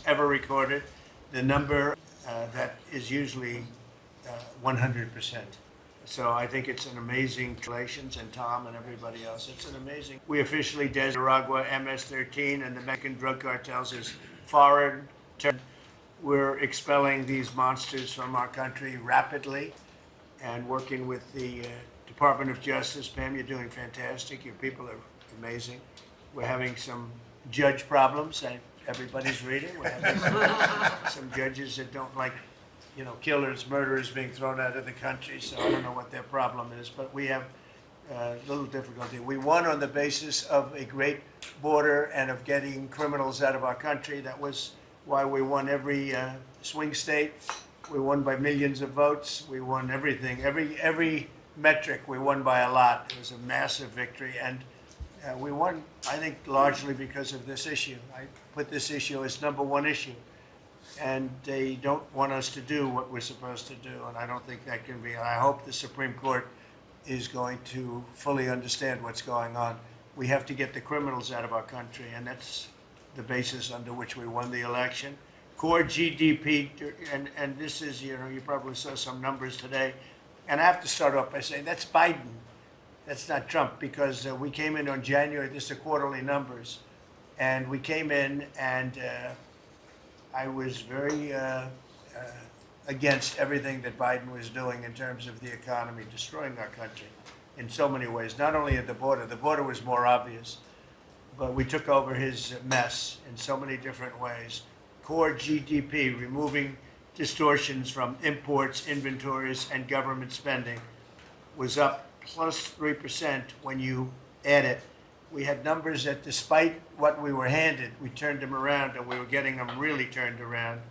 ever recorded. The number that is usually 100%. So I think it's an amazing relations, and Tom and everybody else. It's an amazing. We officially designated Nicaragua MS-13 and the Mexican drug cartels as foreign terrorists. We're expelling these monsters from our country rapidly and working with the Department of Justice. Pam, you're doing fantastic. Your people are amazing. We're having some judge problems that everybody's reading. We're having some judges that don't like, killers, murderers being thrown out of the country. So I don't know what their problem is, but we have a little difficulty. We won on the basis of a great border and of getting criminals out of our country. That was why we won every swing state. We won by millions of votes. We won everything. Every metric we won by a lot. It was a massive victory. And we won, I think, largely because of this issue. I put this issue as #1 issue. And they don't want us to do what we're supposed to do. And I don't think that can be. I hope the Supreme Court is going to fully understand what's going on. We have to get the criminals out of our country. And that's the basis under which we won the election. Core GDP, and this is, you probably saw some numbers today. And I have to start off by saying that's Biden. That's not Trump, because we came in on January, this is quarterly numbers, and we came in and I was very against everything that Biden was doing in terms of the economy, destroying our country in so many ways, not only at the border was more obvious, but we took over his mess in so many different ways. Core GDP, removing distortions from imports, inventories, and government spending, was up plus 3% when you add it. We had numbers that despite what we were handed, we turned them around, and we were getting them really turned around.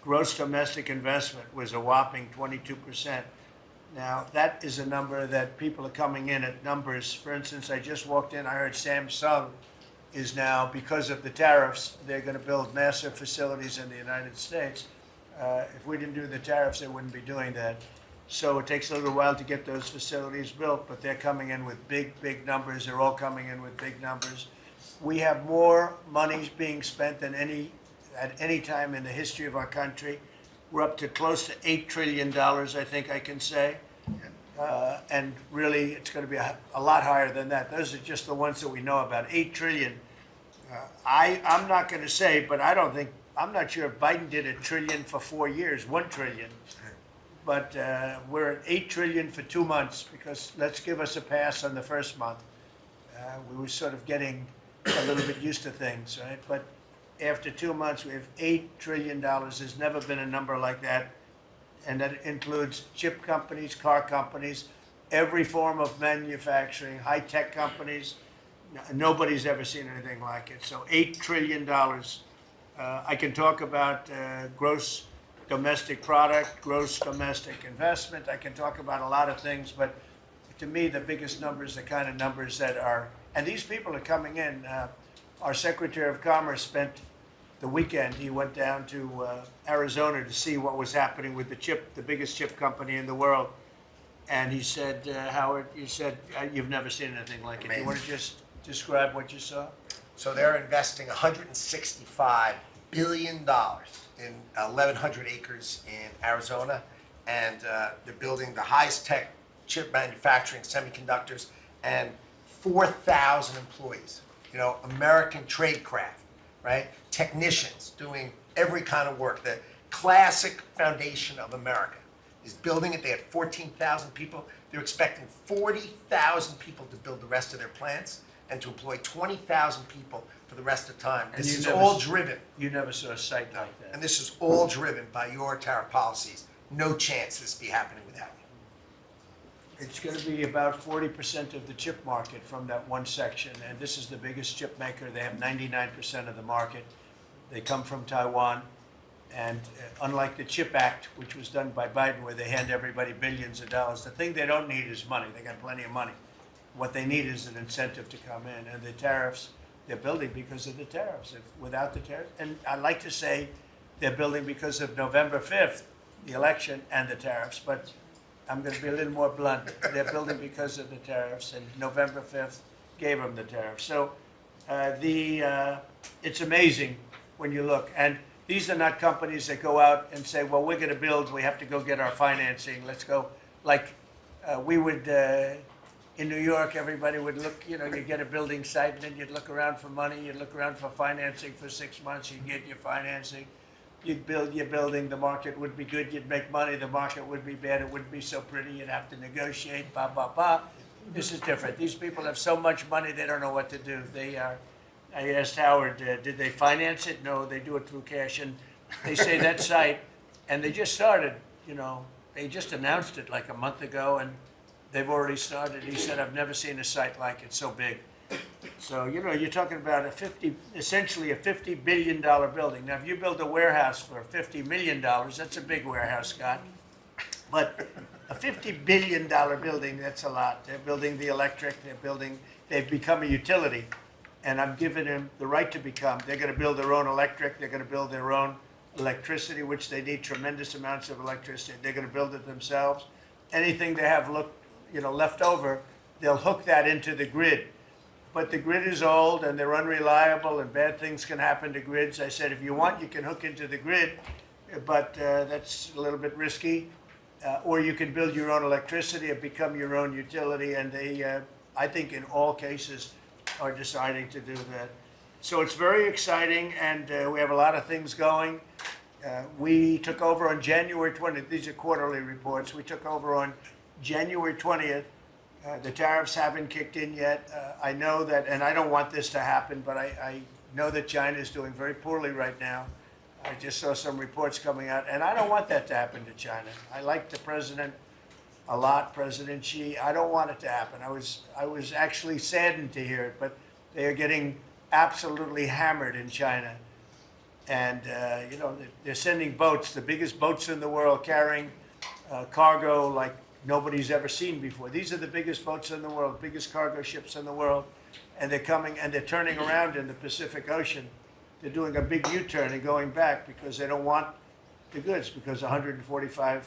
Gross domestic investment was a whopping 22%. Now, that is a number that people are coming in at numbers. For instance, I just walked in, I heard Samsung is now, because of the tariffs, they're going to build massive facilities in the United States. If we didn't do the tariffs, they wouldn't be doing that. So it takes a little while to get those facilities built, but they're coming in with big, big numbers. They're all coming in with big numbers. We have more money being spent than at any time in the history of our country. We're up to close to $8 trillion, I think I can say. And really, it's going to be a lot higher than that. Those are just the ones that we know about. 8 trillion. I'm not going to say, but I'm not sure if Biden did $1 trillion for 4 years, 1 trillion. But we're at 8 trillion for 2 months, because let's give us a pass on the first month. We were sort of getting a little bit used to things, right? But after 2 months, we have $8 trillion. There's never been a number like that. And that includes chip companies, car companies, every form of manufacturing, high-tech companies. Nobody's ever seen anything like it. So $8 trillion. I can talk about gross domestic product, gross domestic investment. I can talk about a lot of things, but to me, the biggest numbers, the kind of numbers that are, and these people are coming in. Our Secretary of Commerce spent the weekend. He went down to Arizona to see what was happening with the biggest chip company in the world. And he said, Howard, you said, you've never seen anything like it. Do you want to just describe what you saw? So they're investing $165 billion in 1,100 acres in Arizona, and they're building the highest tech chip manufacturing, semiconductors, and 4,000 employees. American tradecraft, right? Technicians doing every kind of work. The classic foundation of America is building it. They had 14,000 people. They're expecting 40,000 people to build the rest of their plants and to employ 20,000 people for the rest of the time. This is all driven. You never saw a site like that. And this is all driven by your tariff policies. No chance this be happening without you. It's going to be about 40% of the chip market from that one section. And this is the biggest chip maker. They have 99% of the market. They come from Taiwan. And unlike the CHIP Act, which was done by Biden, where they hand everybody billions of dollars, the thing they don't need is money. They got plenty of money. What they need is an incentive to come in. And the tariffs, they're building because of the tariffs. Without the tariffs, and I like to say they're building because of November 5th, the election, and the tariffs. But I'm going to be a little more blunt. They're building because of the tariffs, and November 5th gave them the tariffs. So it's amazing when you look. And These are not companies that go out and say, well, we're going to build, we have to go get our financing. Let's go. Like we would, in New York, everybody would look, you get a building site, and then you'd look around for money, you'd look around for financing for 6 months, you'd get your financing. You'd build your building, the market would be good, you'd make money, the market would be bad, it wouldn't be so pretty, you'd have to negotiate, blah, blah, blah. This is different. These people have so much money, they don't know what to do. I asked Howard, did they finance it? No, they do it through cash. And they say that site, and they just started, they just announced it like a month ago, and they've already started. He said, I've never seen a site like it, so big. So, you're talking about essentially a $50 billion building. Now, if you build a warehouse for $50 million, that's a big warehouse, Scott. But a $50 billion building, that's a lot. They're building the electric, they've become a utility. And I'm giving them the right to become. They're going to build their own electric, they're going to build their own electricity, which they need tremendous amounts of electricity. They're going to build it themselves. Anything they have left over, they'll hook that into the grid. But the grid is old and they're unreliable and bad things can happen to grids. I said, if you want, you can hook into the grid, but that's a little bit risky. Or you can build your own electricity and become your own utility. And they, I think in all cases, are deciding to do that. So it's very exciting, and we have a lot of things going. We took over on January 20th. These are quarterly reports. We took over on January 20th. The tariffs haven't kicked in yet. I know that, and I don't want this to happen, but I know that China is doing very poorly right now. I just saw some reports coming out, and I don't want that to happen to China. I like the president a lot, President Xi. I don't want it to happen. I was actually saddened to hear it, but they are getting absolutely hammered in China. And, they're sending boats, the biggest boats in the world, carrying cargo like nobody's ever seen before. These are the biggest boats in the world, biggest cargo ships in the world. And they're coming and they're turning around in the Pacific Ocean. They're doing a big U-turn and going back because they don't want the goods, because 145%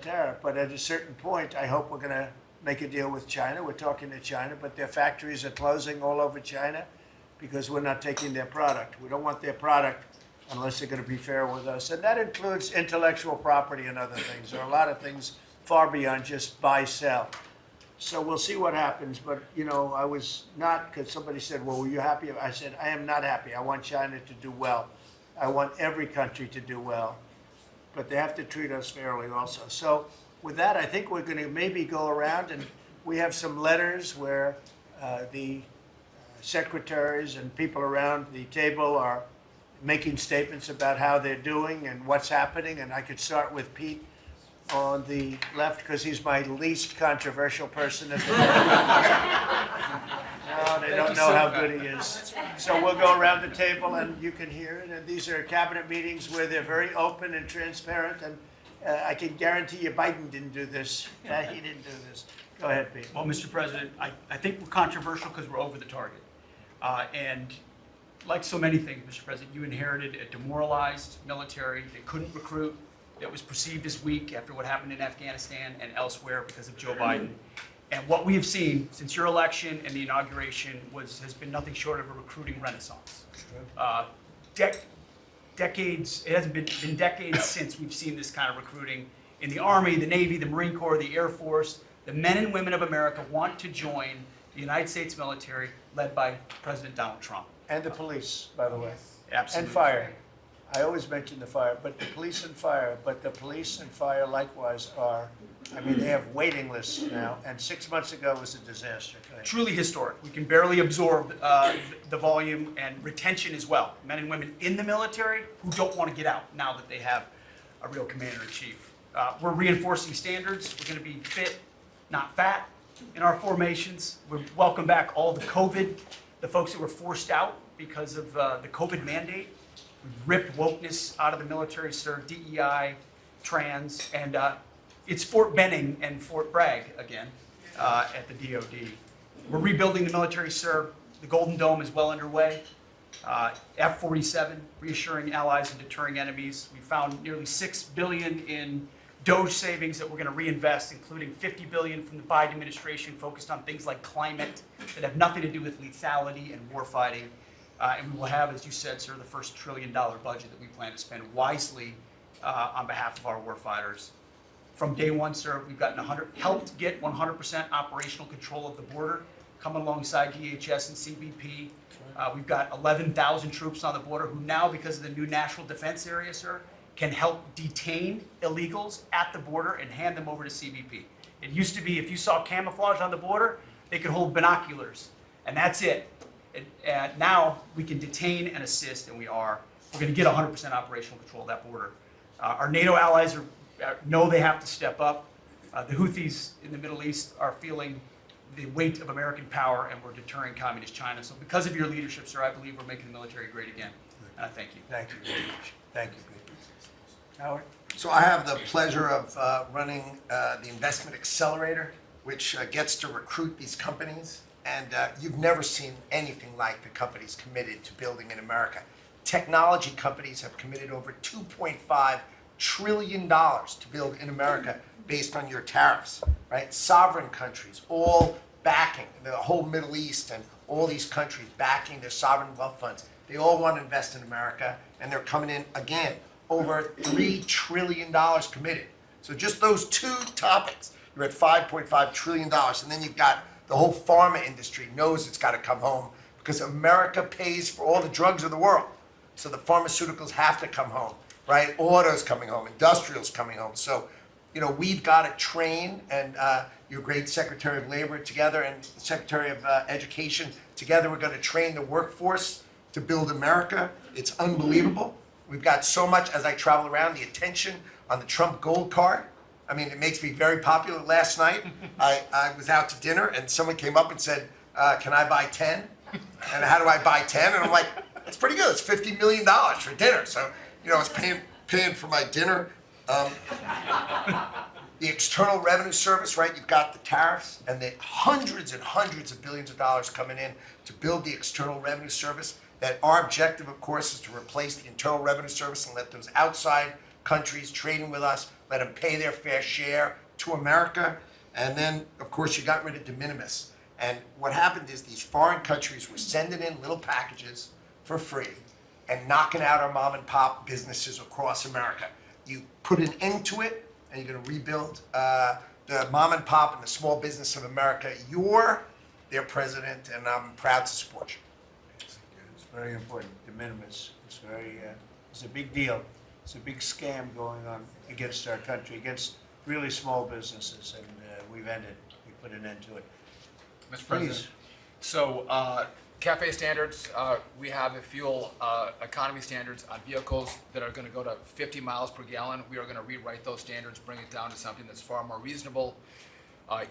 tariff. But at a certain point, I hope we're going to make a deal with China. We're talking to China, but their factories are closing all over China because we're not taking their product. We don't want their product unless they're going to be fair with us. And that includes intellectual property and other things. There are a lot of things far beyond just buy, sell. So we'll see what happens. But, I was not, because somebody said, well, were you happy? I said, I am not happy. I want China to do well. I want every country to do well. But they have to treat us fairly also. So with that, I think we're going to maybe go around, and we have some letters where the secretaries and people around the table are making statements about how they're doing and what's happening. And I could start with Pete on the left, because he's my least controversial person at the moment. No, they don't know how good he is. So we'll go around the table and you can hear it. And these are cabinet meetings where they're very open and transparent. And I can guarantee you Biden didn't do this. He didn't do this. Go ahead, Pete. Well, Mr. President, I think we're controversial because we're over the target. And like so many things, Mr. President, you inherited a demoralized military that couldn't recruit, that was perceived as weak after what happened in Afghanistan and elsewhere because of Joe Biden. And what we have seen since your election and the inauguration has been nothing short of a recruiting renaissance. Decades, it hasn't been decades since we've seen this kind of recruiting in the Army, the Navy, the Marine Corps, the Air Force. The men and women of America want to join the United States military led by President Donald Trump. And the police, by the way. Absolutely. And fire. I always mention the fire, but the police and fire, likewise they have waiting lists now, and 6 months ago was a disaster. Truly historic. We can barely absorb the volume and retention as well. Men and women in the military who don't want to get out now that they have a real commander-in-chief. We're reinforcing standards. We're going to be fit, not fat, in our formations. We welcome back all the folks that were forced out because of the COVID mandate. We've ripped wokeness out of the military, sir, DEI, trans, and it's Fort Benning and Fort Bragg again at the DOD. We're rebuilding the military, sir. The Golden Dome is well underway. F-47, reassuring allies and deterring enemies. We found nearly $6 billion in DOGE savings that we're going to reinvest, including $50 billion from the Biden administration focused on things like climate that have nothing to do with lethality and warfighting. And we will have, as you said, sir, the first $1 trillion budget that we plan to spend wisely on behalf of our warfighters. From day one, sir, we've gotten helped get 100% operational control of the border, coming alongside DHS and CBP. We've got 11,000 troops on the border who now, because of the new national defense area, sir, can help detain illegals at the border and hand them over to CBP. It used to be if you saw camouflage on the border, they could hold binoculars, and that's it. Now we can detain and assist, and we're going to get 100% operational control of that border. Our NATO allies know they have to step up. The Houthis in the Middle East are feeling the weight of American power, and we're deterring communist China. So because of your leadership, sir, I believe we're making the military great again. And I thank you. Thank you very much. Thank you, Pete. Howard? So I have the pleasure of running the Investment Accelerator, which gets to recruit these companies. And you've never seen anything like the companies committed to building in America. Technology companies have committed over $2.5 trillion to build in America based on your tariffs, right? Sovereign countries, all backing, the whole Middle East and all these countries backing their sovereign wealth funds. They all want to invest in America, and they're coming in, again, over $3 trillion committed. So just those two topics, you're at $5.5 trillion. And then you've got the whole pharma industry knows it's got to come home because America pays for all the drugs of the world. So the pharmaceuticals have to come home, right? Auto's coming home, industrial's coming home. So, you know, we've got to train, and your great Secretary of Labor together and Secretary of Education together, we're going to train the workforce to build America. It's unbelievable. We've got so much, as I travel around, the attention on the Trump Gold Card. I mean, it makes me very popular. Last night, I was out to dinner, and someone came up and said, can I buy 10? And how do I buy 10? And I'm like, that's pretty good. It's $50 million for dinner. So, you know, I was paying for my dinner. The External Revenue Service, right? You've got the tariffs and the hundreds and hundreds of billions of dollars coming in to build the External Revenue Service. That our objective, of course, is to replace the Internal Revenue Service and let those outside countries trading with us, let them pay their fair share to America. And then, of course, you got rid of de minimis. And what happened is these foreign countries were sending in little packages for free and knocking out our mom and pop businesses across America. You put an end to it, and you're going to rebuild the mom and pop and the small business of America. You're their president, and I'm proud to support you. It's very important. De minimis. It's a big deal. It's a big scam going on against our country, against really small businesses, and we put an end to it. Mr. President. Please. So, CAFE standards, we have the fuel economy standards on vehicles that are going to go to 50 miles per gallon. We are going to rewrite those standards, bring it down to something that's far more reasonable.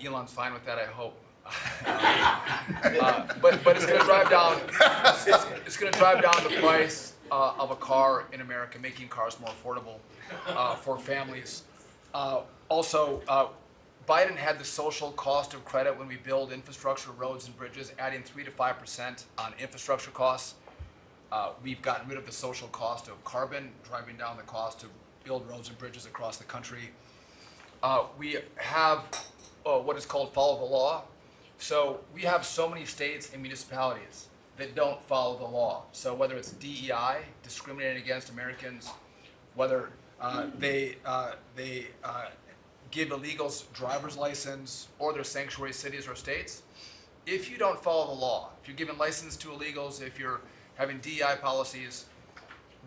Elon's fine with that, I hope. But it's going to drive down. It's going to drive down the price of a car in America, making cars more affordable for families. Also, Biden had the social cost of credit when we build infrastructure, roads, and bridges, adding 3 to 5% on infrastructure costs. We've gotten rid of the social cost of carbon, driving down the cost to build roads and bridges across the country. We have what is called follow the law. So we have so many states and municipalities that don't follow the law. So whether it's DEI, discriminating against Americans, whether they give illegals driver's license, or they're sanctuary cities or states, if you don't follow the law, if you're giving license to illegals, if you're having DEI policies,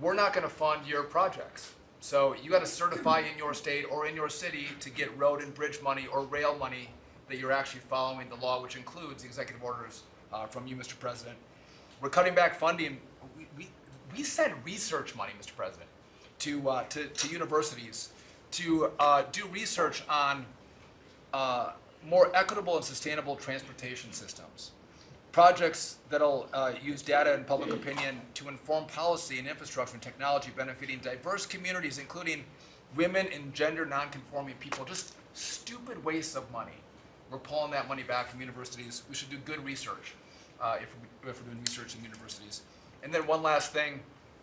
we're not going to fund your projects. So you got to certify in your state or in your city to get road and bridge money or rail money that you're actually following the law, which includes the executive orders from you, Mr. President. We're cutting back funding. We send research money, Mr. President, to universities to do research on more equitable and sustainable transportation systems. Projects that'll use data and public opinion to inform policy and infrastructure and technology benefiting diverse communities, including women and gender nonconforming people. Just stupid wastes of money. We're pulling that money back from universities. We should do good research if we're doing research in universities. And then one last thing,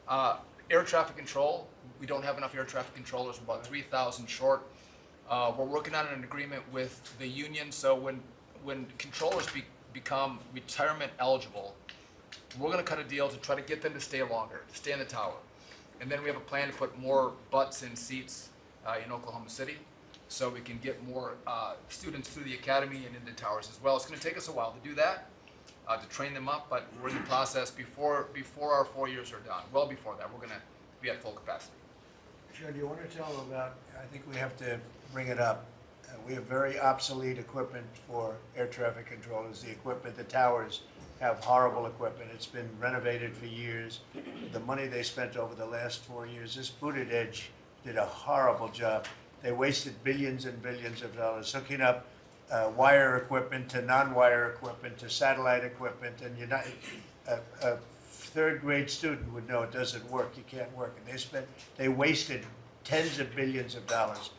air traffic control. We don't have enough air traffic controllers. We're about 3,000 short. We're working on an agreement with the union, so when controllers become retirement eligible, We're going to cut a deal to try to get them to stay longer, to stay in the tower. And then we have a plan to put more butts in seats in Oklahoma City, so we can get more students through the academy and into towers as well. It's going to take us a while to do that, to train them up, but we're in the process before our 4 years are done. Well before that, we're going to be at full capacity. Joe, do you want to tell them about, I think we have to bring it up, we have very obsolete equipment for air traffic controllers. The equipment, the towers have horrible equipment. It's been renovated for years. The money they spent over the last 4 years, this Buttigieg did a horrible job. They wasted billions and billions of dollars hooking up wire equipment to non-wire equipment to satellite equipment, and you're not, a third grade student would know it doesn't work. You can't work. And they wasted tens of billions of dollars.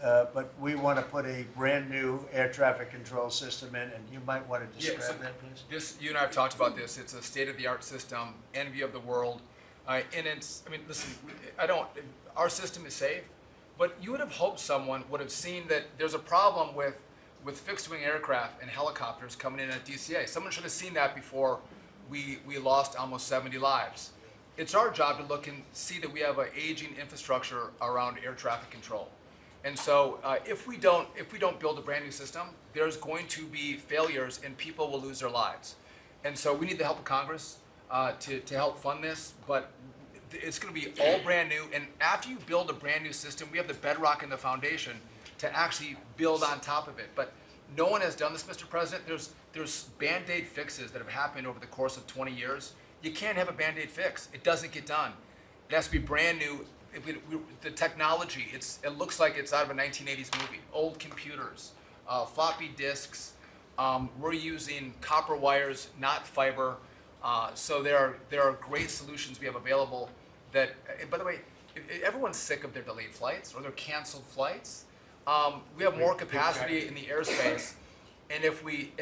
But we want to put a brand new air traffic control system in, and you might want to describe that, please. You and I have talked about this. It's a state-of-the-art system, envy of the world. And it's, I mean, listen, our system is safe, but you would have hoped someone would have seen that there's a problem with fixed-wing aircraft and helicopters coming in at DCA. Someone should have seen that before we lost almost 70 lives. It's our job to look and see that we have an aging infrastructure around air traffic control. And so if we don't build a brand new system, there's going to be failures and people will lose their lives. And so we need the help of Congress to help fund this, but it's going to be all brand new. And after you build a brand new system, we have the bedrock and the foundation to actually build on top of it. But no one has done this, Mr. President. There's Band-Aid fixes that have happened over the course of 20 years. You can't have a Band-Aid fix. It doesn't get done. It has to be brand new. The technology, it looks like it's out of a 1980s movie. Old computers, floppy disks. We're using copper wires, not fiber. So there are great solutions we have available that, by the way, everyone's sick of their delayed flights or their canceled flights. We have more capacity in the airspace, and if we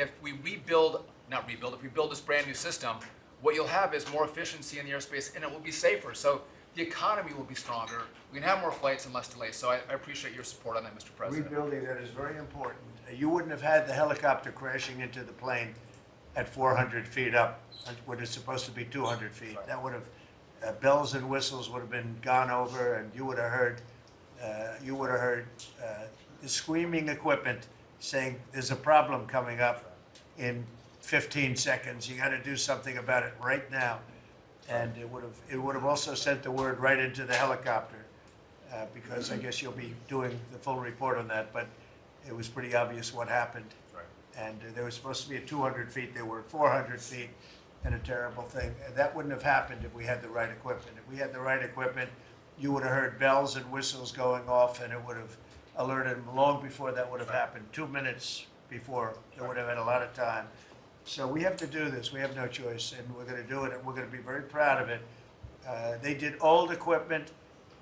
build this brand new system, what you'll have is more efficiency in the airspace, and it will be safer. So the economy will be stronger. We can have more flights and less delays. So I appreciate your support on that, Mr. President. Rebuilding that is very important. You wouldn't have had the helicopter crashing into the plane at 400 feet up when it's supposed to be 200 feet. Right. That would have, bells and whistles would have been gone over, and you would have heard the screaming equipment saying there's a problem coming up in 15 seconds. You got to do something about it right now. And it would have also sent the word right into the helicopter, because I guess you'll be doing the full report on that, but it was pretty obvious what happened. Right. And they were supposed to be at 200 feet, they were at 400 feet, and a terrible thing. And that wouldn't have happened if we had the right equipment. If we had the right equipment, you would have heard bells and whistles going off, and it would have alerted them long before that would have happened. 2 minutes before, they would have had a lot of time. So we have to do this. We have no choice, and we're going to do it, and we're going to be very proud of it. They did old equipment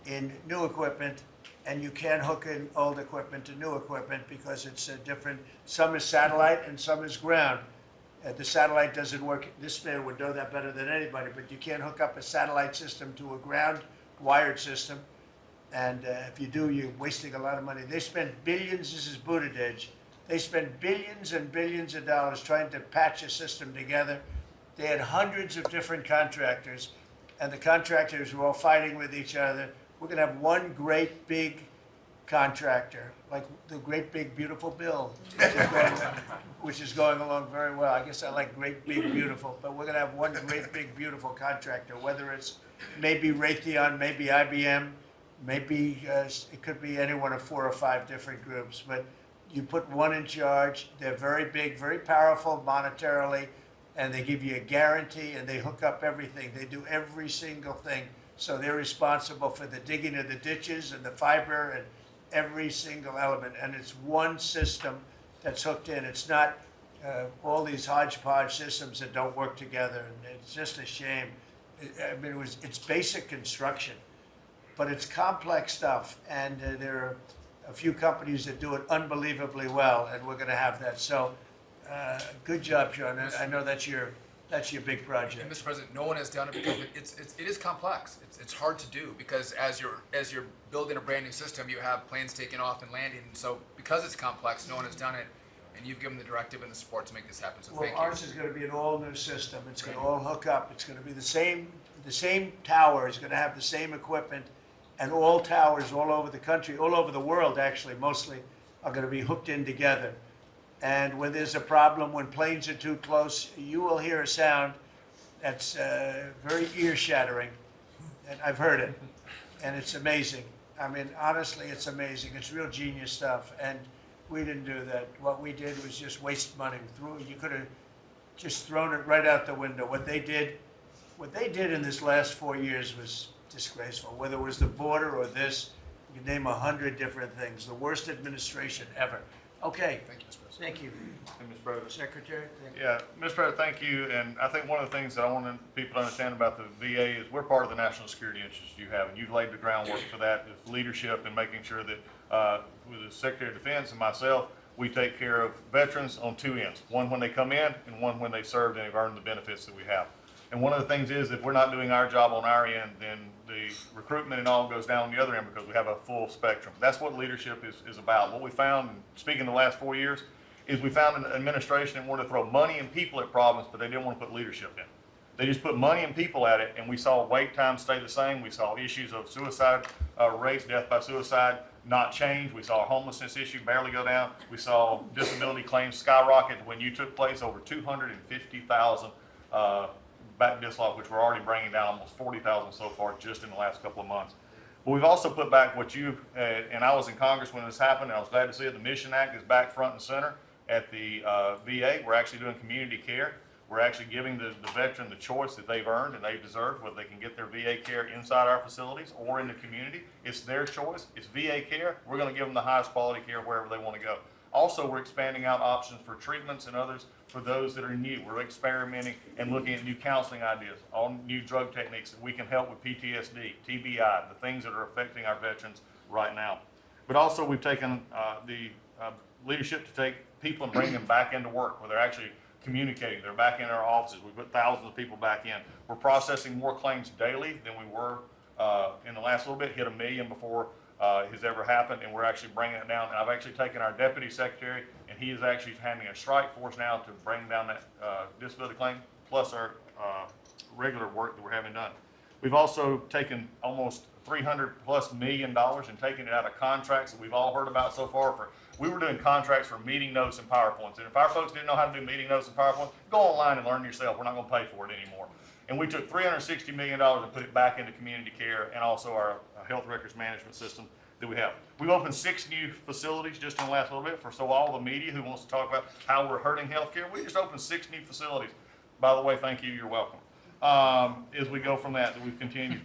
in new equipment, and you can't hook in old equipment to new equipment because it's different. Some is satellite and some is ground. The satellite doesn't work. This man would know that better than anybody, but you can't hook up a satellite system to a ground wired system. And if you do, you're wasting a lot of money. They spent billions. This is Buttigieg. They spent billions and billions of dollars trying to patch a system together. They had hundreds of different contractors, and the contractors were all fighting with each other. We're going to have one great big contractor, like the great big beautiful bill, which is going along very well. I guess I like great big beautiful, but we're going to have one great big beautiful contractor, whether it's maybe Raytheon, maybe IBM, maybe it could be any one of 4 or 5 different groups, but you put one in charge. They're very big, very powerful monetarily, and they give you a guarantee, and they hook up everything. They do every single thing. So they're responsible for the digging of the ditches and the fiber and every single element. And it's one system that's hooked in. It's not all these hodgepodge systems that don't work together. And it's just a shame. I mean, it's basic construction, but it's complex stuff. And there are a few companies that do it unbelievably well, and we're going to have that. So, good job, John. I know that's your big project. And Mr. President, no one has done it because it is complex. It's hard to do because as you're building a brand new system, you have planes taking off and landing. And so because it's complex, no one has done it. and you've given the directive and the support to make this happen, so Well, thank you. ours is gonna be an all-new system. It's gonna all hook up. It's gonna be the same tower is gonna have the same equipment, and all towers all over the country, all over the world, actually, mostly, are gonna be hooked in together. And when there's a problem, when planes are too close, you will hear a sound that's very ear-shattering, and I've heard it, and it's amazing. I mean, honestly, it's amazing. It's real genius stuff, and we didn't do that. What we did was just waste money. You could have just thrown it right out the window. What they did in this last 4 years was disgraceful. Whether it was the border or this, you can name 100 different things. The worst administration ever. Okay. Thank you, Mr. President. Thank you, And Mr. President. Secretary. Thank you. Yeah, Mr. President, thank you. And I think one of the things that I want people to understand about the VA is we're part of the national security interests you have, and you've laid the groundwork for that with leadership and making sure that with the Secretary of Defense and myself, we take care of veterans on two ends, one when they come in and one when they've served and have earned the benefits that we have. And one of the things is if we're not doing our job on our end, then the recruitment and all goes down on the other end because we have a full spectrum. That's what leadership is about. What we found, and speaking the last 4 years, is we found an administration that wanted to throw money and people at problems, but they didn't want to put leadership in. They just put money and people at it, and we saw wait times stay the same. We saw issues of suicide rates, death by suicide, not change. We saw a homelessness issue barely go down. We saw disability claims skyrocket when you took place over 250,000 back dislodged, which we're already bringing down almost 40,000 so far just in the last couple of months. But we've also put back what you, and I was in Congress when this happened, and I was glad to see it. The Mission Act is back front and center at the VA. We're actually doing community care. We're actually giving the veteran the choice that they've earned and they've deserved, whether they can get their VA care inside our facilities or in the community. It's their choice. It's VA care. We're going to give them the highest quality care wherever they want to go. Also, we're expanding out options for treatments and others for those that are new. We're experimenting and looking at new counseling ideas, all new drug techniques that we can help with PTSD, TBI, the things that are affecting our veterans right now. But also, we've taken the leadership to take people and bring them back into work where they're actually communicating. They're back in our offices. We put thousands of people back in. We're processing more claims daily than we were in the last little bit, hit 1 million before has ever happened, and we're actually bringing it down. And I've actually taken our deputy secretary, and he is actually having a strike force now to bring down that disability claim, plus our regular work that we're having done. We've also taken almost $300+ million and taken it out of contracts that we've all heard about so far. We were doing contracts for meeting notes and PowerPoints. And if our folks didn't know how to do meeting notes and PowerPoints, go online and learn yourself. We're not going to pay for it anymore. And we took $360 million and put it back into community care and also our health records management system that we have. We've opened 6 new facilities just in the last little bit so all the media who wants to talk about how we're hurting healthcare, we just opened 6 new facilities. By the way, thank you, you're welcome. As we go from that we've continued.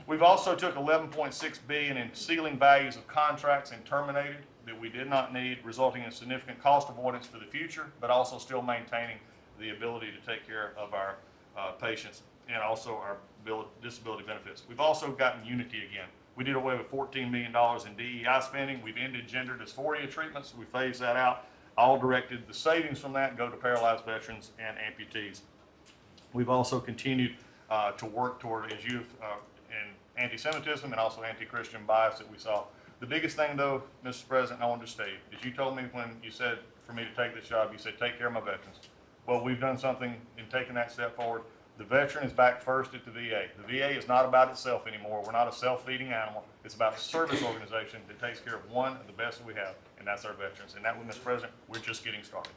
We've also took $11.6 billion in ceiling values of contracts and terminated that we did not need, resulting in significant cost avoidance for the future, but also still maintaining the ability to take care of our patients and also our disability benefits. We've also gotten unity again. We did away with $14 million in DEI spending. We've ended gender dysphoria treatments. We phased that out. All directed the savings from that go to paralyzed veterans and amputees. We've also continued to work toward, as you've, in anti-Semitism and also anti-Christian bias that we saw. The biggest thing, though, Mr. President, I wanted to state, is you told me when you said for me to take this job, you said take care of my veterans. Well, we've done something in taking that step forward. The veteran is back first at the VA. The VA is not about itself anymore. We're not a self-feeding animal. It's about a service organization that takes care of one of the best that we have, and that's our veterans. And that one, Mr. President, we're just getting started.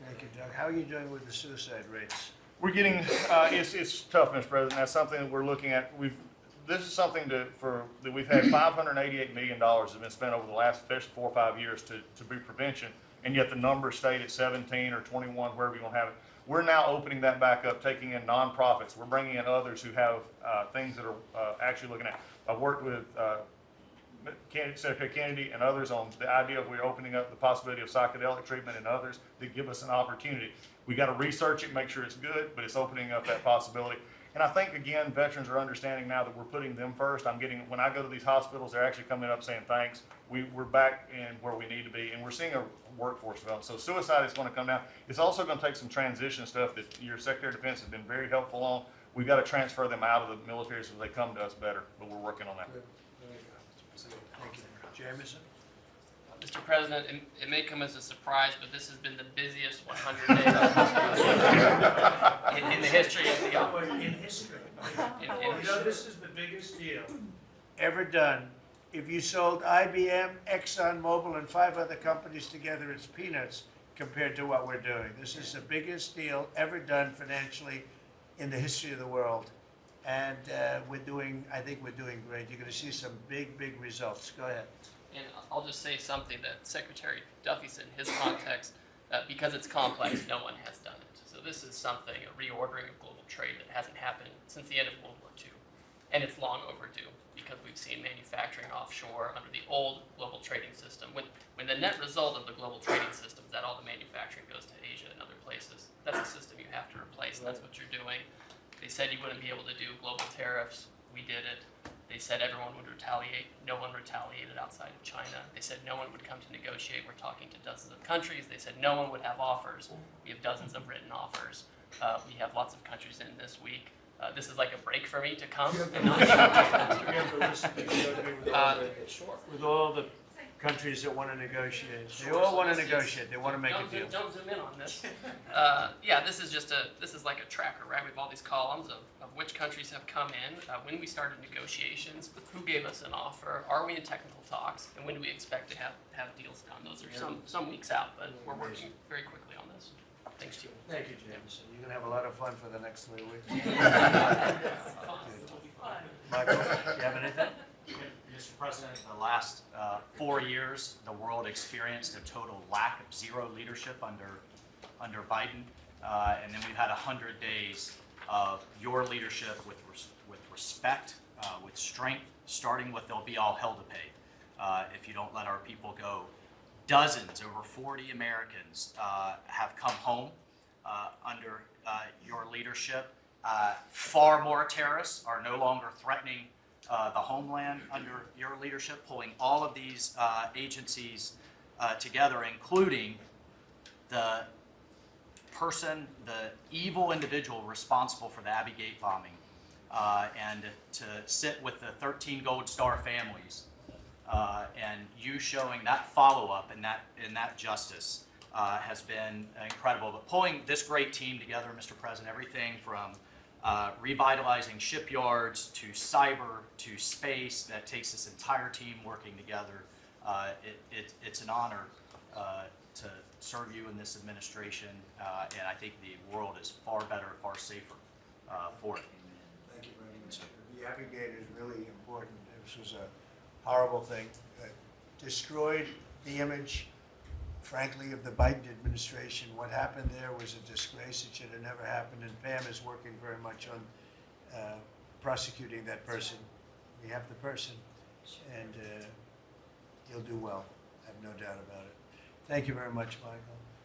Thank you, Doug. How are you doing with the suicide rates? We're getting, it's tough, Mr. President. That's something that we're looking at. This is something that we've had $588 million has been spent over the last 4 or 5 years to be prevention, and yet the numbers stayed at 17 or 21, wherever you want to have it. We're now opening that back up, taking in nonprofits. We're bringing in others who have things that are actually looking at. I've worked with Secretary Kennedy and others on the idea of we're opening up the possibility of psychedelic treatment and others that give us an opportunity. We got to research it, make sure it's good, but it's opening up that possibility. And I think, again, veterans are understanding now that we're putting them first. When I go to these hospitals, they're actually coming up saying thanks. We're back in where we need to be, and we're seeing a workforce development. So suicide is going to come down. It's also going to take some transition stuff that your Secretary of Defense has been very helpful on. We've got to transfer them out of the military so they come to us better, but we're working on that. Thank you. Jameson? Mr. President, it may come as a surprise, but this has been the busiest 100 days in the history of the office. In history. In You know, history. this is the biggest deal ever done. If you sold IBM, ExxonMobil, and 5 other companies together, it's peanuts compared to what we're doing. This is the biggest deal ever done financially in the history of the world. And I think we're doing great. You're going to see some big, big results. Go ahead. And I'll just say something that Secretary Duffy said in his context, because it's complex, no one has done it. So this is something, a reordering of global trade that hasn't happened since the end of World War II. And it's long overdue because we've seen manufacturing offshore under the old global trading system. When the net result of the global trading system is that all the manufacturing goes to Asia and other places, that's a system you have to replace, and that's what you're doing. They said you wouldn't be able to do global tariffs. We did it. They said everyone would retaliate. No one retaliated outside of China. They said no one would come to negotiate. We're talking to dozens of countries. They said no one would have offers. We have dozens of written offers. We have lots of countries in this week. This is like a break for me to come and not show We have the list of Sure. with all the countries that want to negotiate. They all want to negotiate. They want to make a deal. Don't zoom in on this. Yeah, this is like a tracker, right? We have all these columns of which countries have come in, when we started negotiations, who gave us an offer, are we in technical talks, and when do we expect to have deals done? Those are some weeks out, but we're working very quickly on this. Thanks to you. Thank you, James. You're going to have a lot of fun for the next 3 weeks. Michael, do you have anything? Mr. President, the last 4 years, the world experienced a total lack of zero leadership under Biden, and then we've had 100 days of your leadership with respect, with strength, starting with there'll be all hell to pay if you don't let our people go. Dozens, over 40 Americans have come home under your leadership. Far more terrorists are no longer threatening the homeland under your leadership, pulling all of these agencies together, including the evil individual responsible for the Abbey Gate bombing, and to sit with the 13 Gold Star families, and you showing that follow-up and that justice has been incredible. But pulling this great team together, Mr. President, everything from revitalizing shipyards to cyber to space, that takes this entire team working together. It's an honor to serve you in this administration, and I think the world is far better, far safer for it. Thank you very much. The Abbey Gate is really important. This was a horrible thing. Destroyed the image, frankly, of the Biden administration. What happened there was a disgrace. It should have never happened, and Pam is working very much on prosecuting that person. We have the person, and he'll do well. I have no doubt about it. Thank you very much, Michael.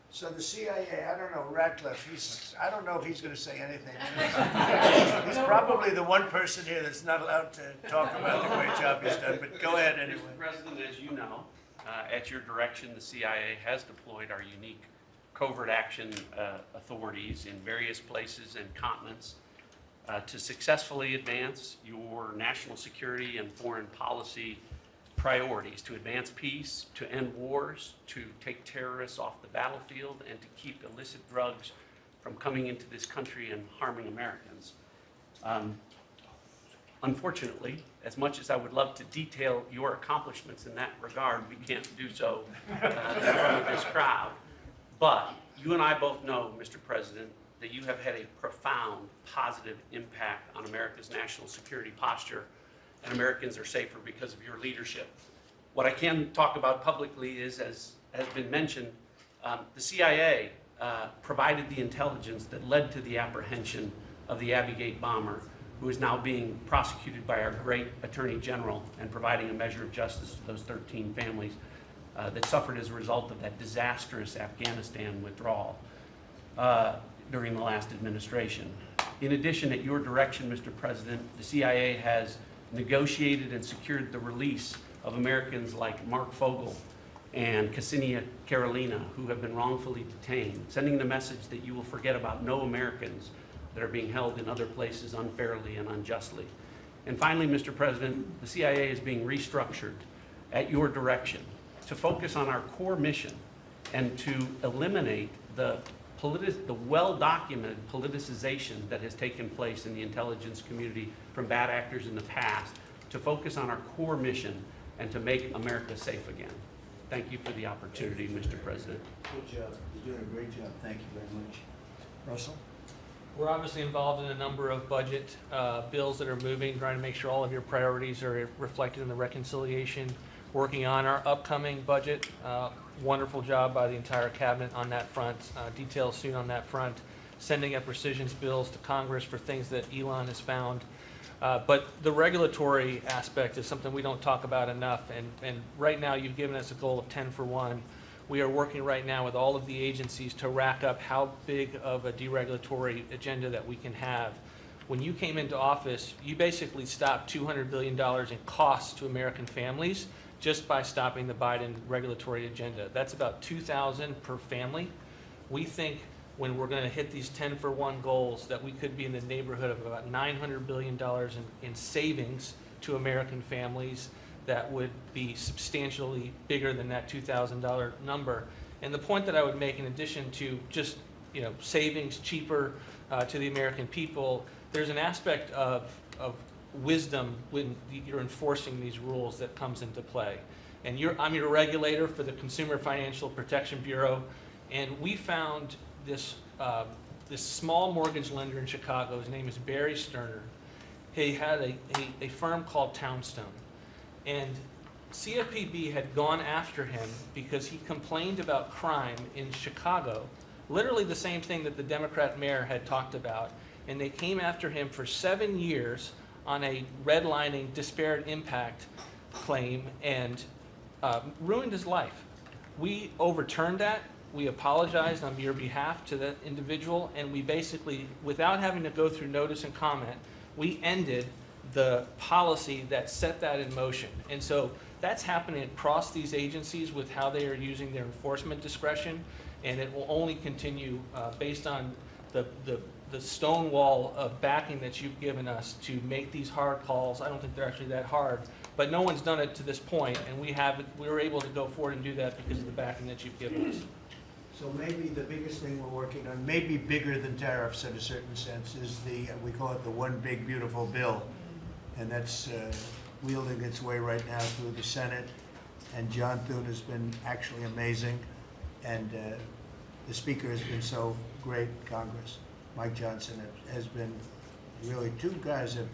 So the CIA, I don't know, Ratcliffe, I don't know if he's going to say anything. He's probably the one person here that's not allowed to talk about the great job he's done, but go ahead anyway. Mr. President, as you know, at your direction, the CIA has deployed our unique covert action authorities in various places and continents to successfully advance your national security and foreign policy priorities, to advance peace, to end wars, to take terrorists off the battlefield, and to keep illicit drugs from coming into this country and harming Americans. Unfortunately, as much as I would love to detail your accomplishments in that regard, we can't do so in front of this crowd. But you and I both know, Mr. President, that you have had a profound positive impact on America's national security posture, and Americans are safer because of your leadership. What I can talk about publicly is, as has been mentioned, the CIA provided the intelligence that led to the apprehension of the Abbey Gate bomber, who is now being prosecuted by our great Attorney General and providing a measure of justice to those 13 families that suffered as a result of that disastrous Afghanistan withdrawal during the last administration. In addition, at your direction, Mr. President, the CIA has negotiated and secured the release of Americans like Mark Fogel and Ksenia Karolina, who have been wrongfully detained, sending the message that you will forget about no Americans that are being held in other places unfairly and unjustly. And finally, Mr. President, the CIA is being restructured at your direction to focus on our core mission and to eliminate the well-documented politicization that has taken place in the intelligence community from bad actors in the past, to focus on our core mission and to make America safe again. Thank you for the opportunity, Mr. President. Good job. You're doing a great job. Thank you very much. Russell? We're obviously involved in a number of budget bills that are moving, trying to make sure all of your priorities are reflected in the reconciliation, working on our upcoming budget. Wonderful job by the entire cabinet on that front. Details soon on that front. Sending up rescissions bills to Congress for things that Elon has found. But the regulatory aspect is something we don't talk about enough. And right now you've given us a goal of 10 for 1. We are working right now with all of the agencies to rack up how big of a deregulatory agenda that we can have. When you came into office, you basically stopped $200 billion in costs to American families just by stopping the Biden regulatory agenda. That's about $2,000 per family. We think when we're going to hit these 10 for 1 goals that we could be in the neighborhood of about $900 billion in savings to American families that would be substantially bigger than that $2,000 number. And the point that I would make, in addition to just savings cheaper to the American people, there's an aspect of wisdom when you're enforcing these rules that comes into play. And I'm your regulator for the Consumer Financial Protection Bureau, and we found this small mortgage lender in Chicago. His name is Barry Sterner. He had a firm called Townstone, and CFPB had gone after him because he complained about crime in Chicago, literally the same thing that the Democrat mayor had talked about, and they came after him for 7 years on a redlining disparate impact claim and ruined his life. We overturned that. We apologized on your behalf to that individual, and we basically, without having to go through notice and comment, we ended the policy that set that in motion. And so that's happening across these agencies with how they are using their enforcement discretion, and it will only continue based on the stone wall of backing that you've given us to make these hard calls. I don't think they're actually that hard, but no one's done it to this point, and we were able to go forward and do that because of the backing that you've given us. So maybe the biggest thing we're working on, maybe bigger than tariffs in a certain sense, is we call it the one big beautiful bill. And that's wielding its way right now through the Senate. And John Thune has been actually amazing. And the Speaker has been so great, Congress. Mike Johnson has been really two guys that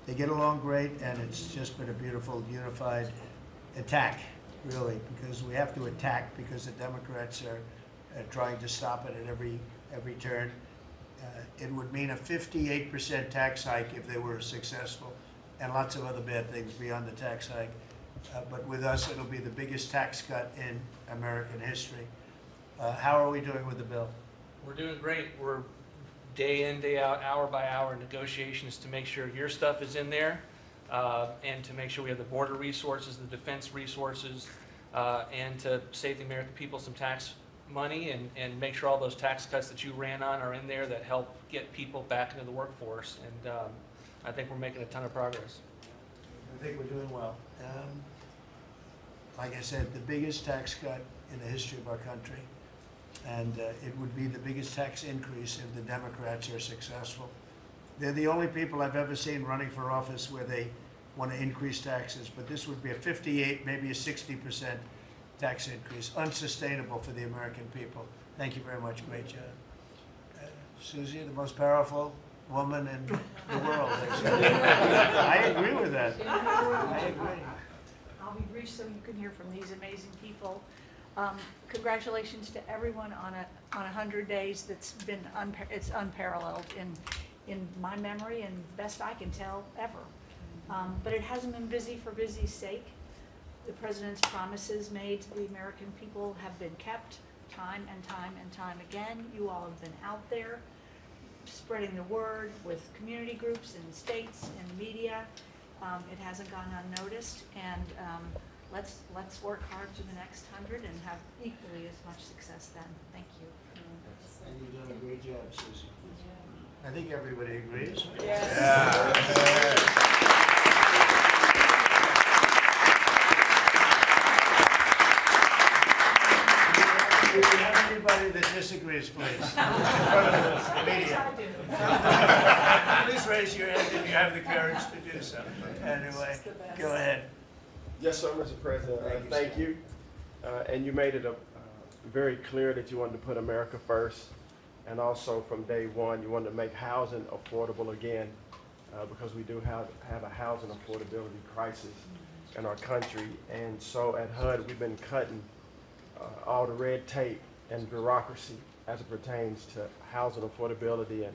they get along great, and it's just been a beautiful, unified attack, really, because we have to attack because the Democrats are trying to stop it at every turn. It would mean a 58% tax hike if they were successful, and lots of other bad things beyond the tax hike. But with us, it'll be the biggest tax cut in American history. How are we doing with the bill? We're doing great. We're day in, day out, hour by hour negotiations to make sure your stuff is in there, and to make sure we have the border resources, the defense resources, and to save the American people some tax money and make sure all those tax cuts that you ran on are in there that help get people back into the workforce. And I think we're making a ton of progress. I think we're doing well. Like I said, the biggest tax cut in the history of our country. And it would be the biggest tax increase if the Democrats are successful. They're the only people I've ever seen running for office where they want to increase taxes, but this would be a 58, maybe a 60% tax increase, unsustainable for the American people. Thank you very much. Great job. Susie, the most powerful woman in the world. I agree with that. I agree. I'll be brief so you can hear from these amazing people. Congratulations to everyone on 100 days. That's been it's unparalleled in my memory and best I can tell ever. But it hasn't been busy for busy's sake. The president's promises made to the American people have been kept time and time and time again. You all have been out there spreading the word with community groups and states and media. It hasn't gone unnoticed, and let's work hard to the next 100 and have equally as much success then. Thank you. And you've done a great job, Susie. I think everybody agrees. Yeah. Anybody that disagrees, please. In front of the media. Please raise your hand if you have the courage to do so. Anyway, go ahead. Yes, sir, Mr. President. Thank you. And you made it very clear that you wanted to put America first. And also from day one, you wanted to make housing affordable again, because we do have a housing affordability crisis in our country. And so at HUD, we've been cutting all the red tape and bureaucracy as it pertains to housing affordability and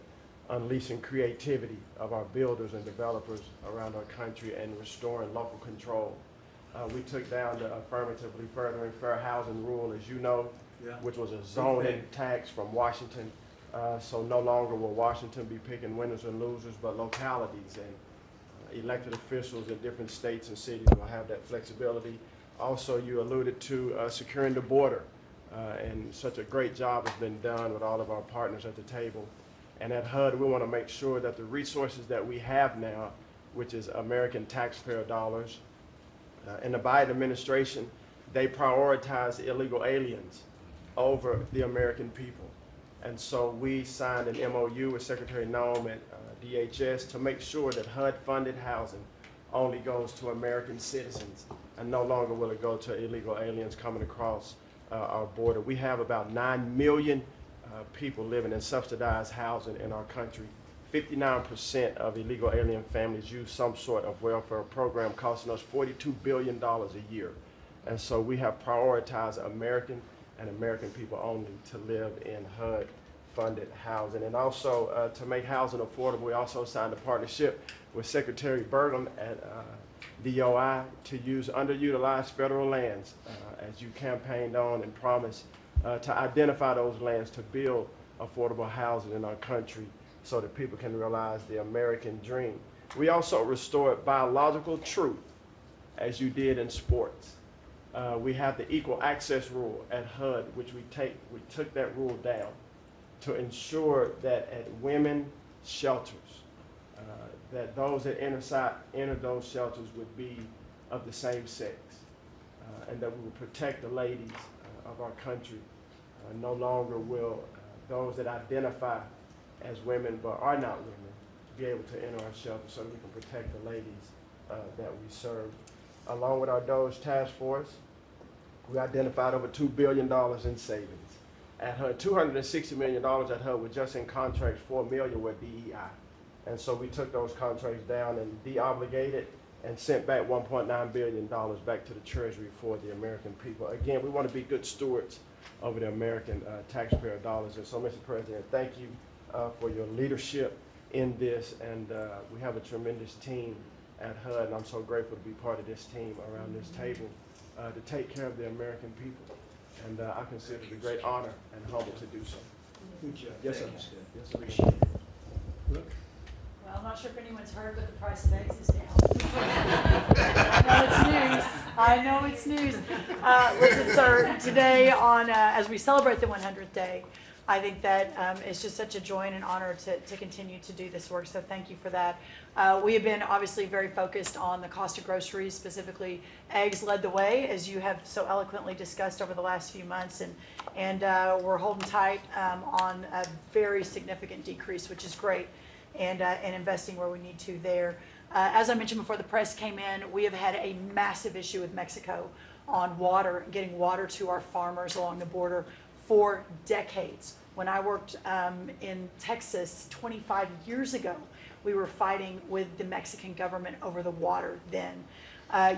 unleashing creativity of our builders and developers around our country and restoring local control. We took down the affirmatively furthering fair housing rule, as you know, which was a zoning tax from Washington. So no longer will Washington be picking winners and losers, but localities and elected officials in different states and cities will have that flexibility. Also, you alluded to securing the border, and such a great job has been done with all of our partners at the table. And at HUD, we want to make sure that the resources that we have now, which is American taxpayer dollars, in the Biden administration, they prioritize illegal aliens over the American people. And so we signed an MOU with Secretary Noem at DHS to make sure that HUD-funded housing only goes to American citizens, and no longer will it go to illegal aliens coming across our border. We have about 9 million people living in subsidized housing in our country. 59% of illegal alien families use some sort of welfare program, costing us $42 billion a year. And so we have prioritized American and American people only to live in HUD-funded housing. And also to make housing affordable, we also signed a partnership with Secretary Burgum at DOI to use underutilized federal lands, as you campaigned on and promised, to identify those lands to build affordable housing in our country so that people can realize the American dream. We also restored biological truth, as you did in sports. We have the equal access rule at HUD, which we took that rule down to ensure that at women's shelters, that those that enter those shelters would be of the same sex, and that we will protect the ladies of our country. No longer will those that identify as women but are not women be able to enter our shelters, so that we can protect the ladies that we serve. Along with our DOGE task force, we identified over $2 billion in savings. At HUD, $260 million at HUD were just in contracts, $4 million with DEI. And so we took those contracts down and de-obligated and sent back $1.9 billion back to the Treasury for the American people. Again, we want to be good stewards over the American taxpayer dollars. And so, Mr. President, thank you for your leadership in this. And we have a tremendous team at HUD, and I'm so grateful to be part of this team around this table to take care of the American people. And I consider it a great honor and humble to do so. Good job. Yes, sir. Thank you. Yes, sir. Appreciate it. Look. Well, I'm not sure if anyone's heard, but the price of eggs is down. I know it's news. I know it's news. Listen, sir, today on, as we celebrate the 100th day, I think that it's just such a joy and an honor to continue to do this work, so thank you for that. We have been obviously very focused on the cost of groceries, specifically eggs led the way, as you have so eloquently discussed over the last few months, and we're holding tight on a very significant decrease, which is great, and investing where we need to there. As I mentioned before the press came in, we have had a massive issue with Mexico on water, getting water to our farmers along the border for decades. When I worked in Texas 25 years ago, we were fighting with the Mexican government over the water then.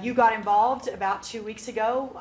You got involved about 2 weeks ago.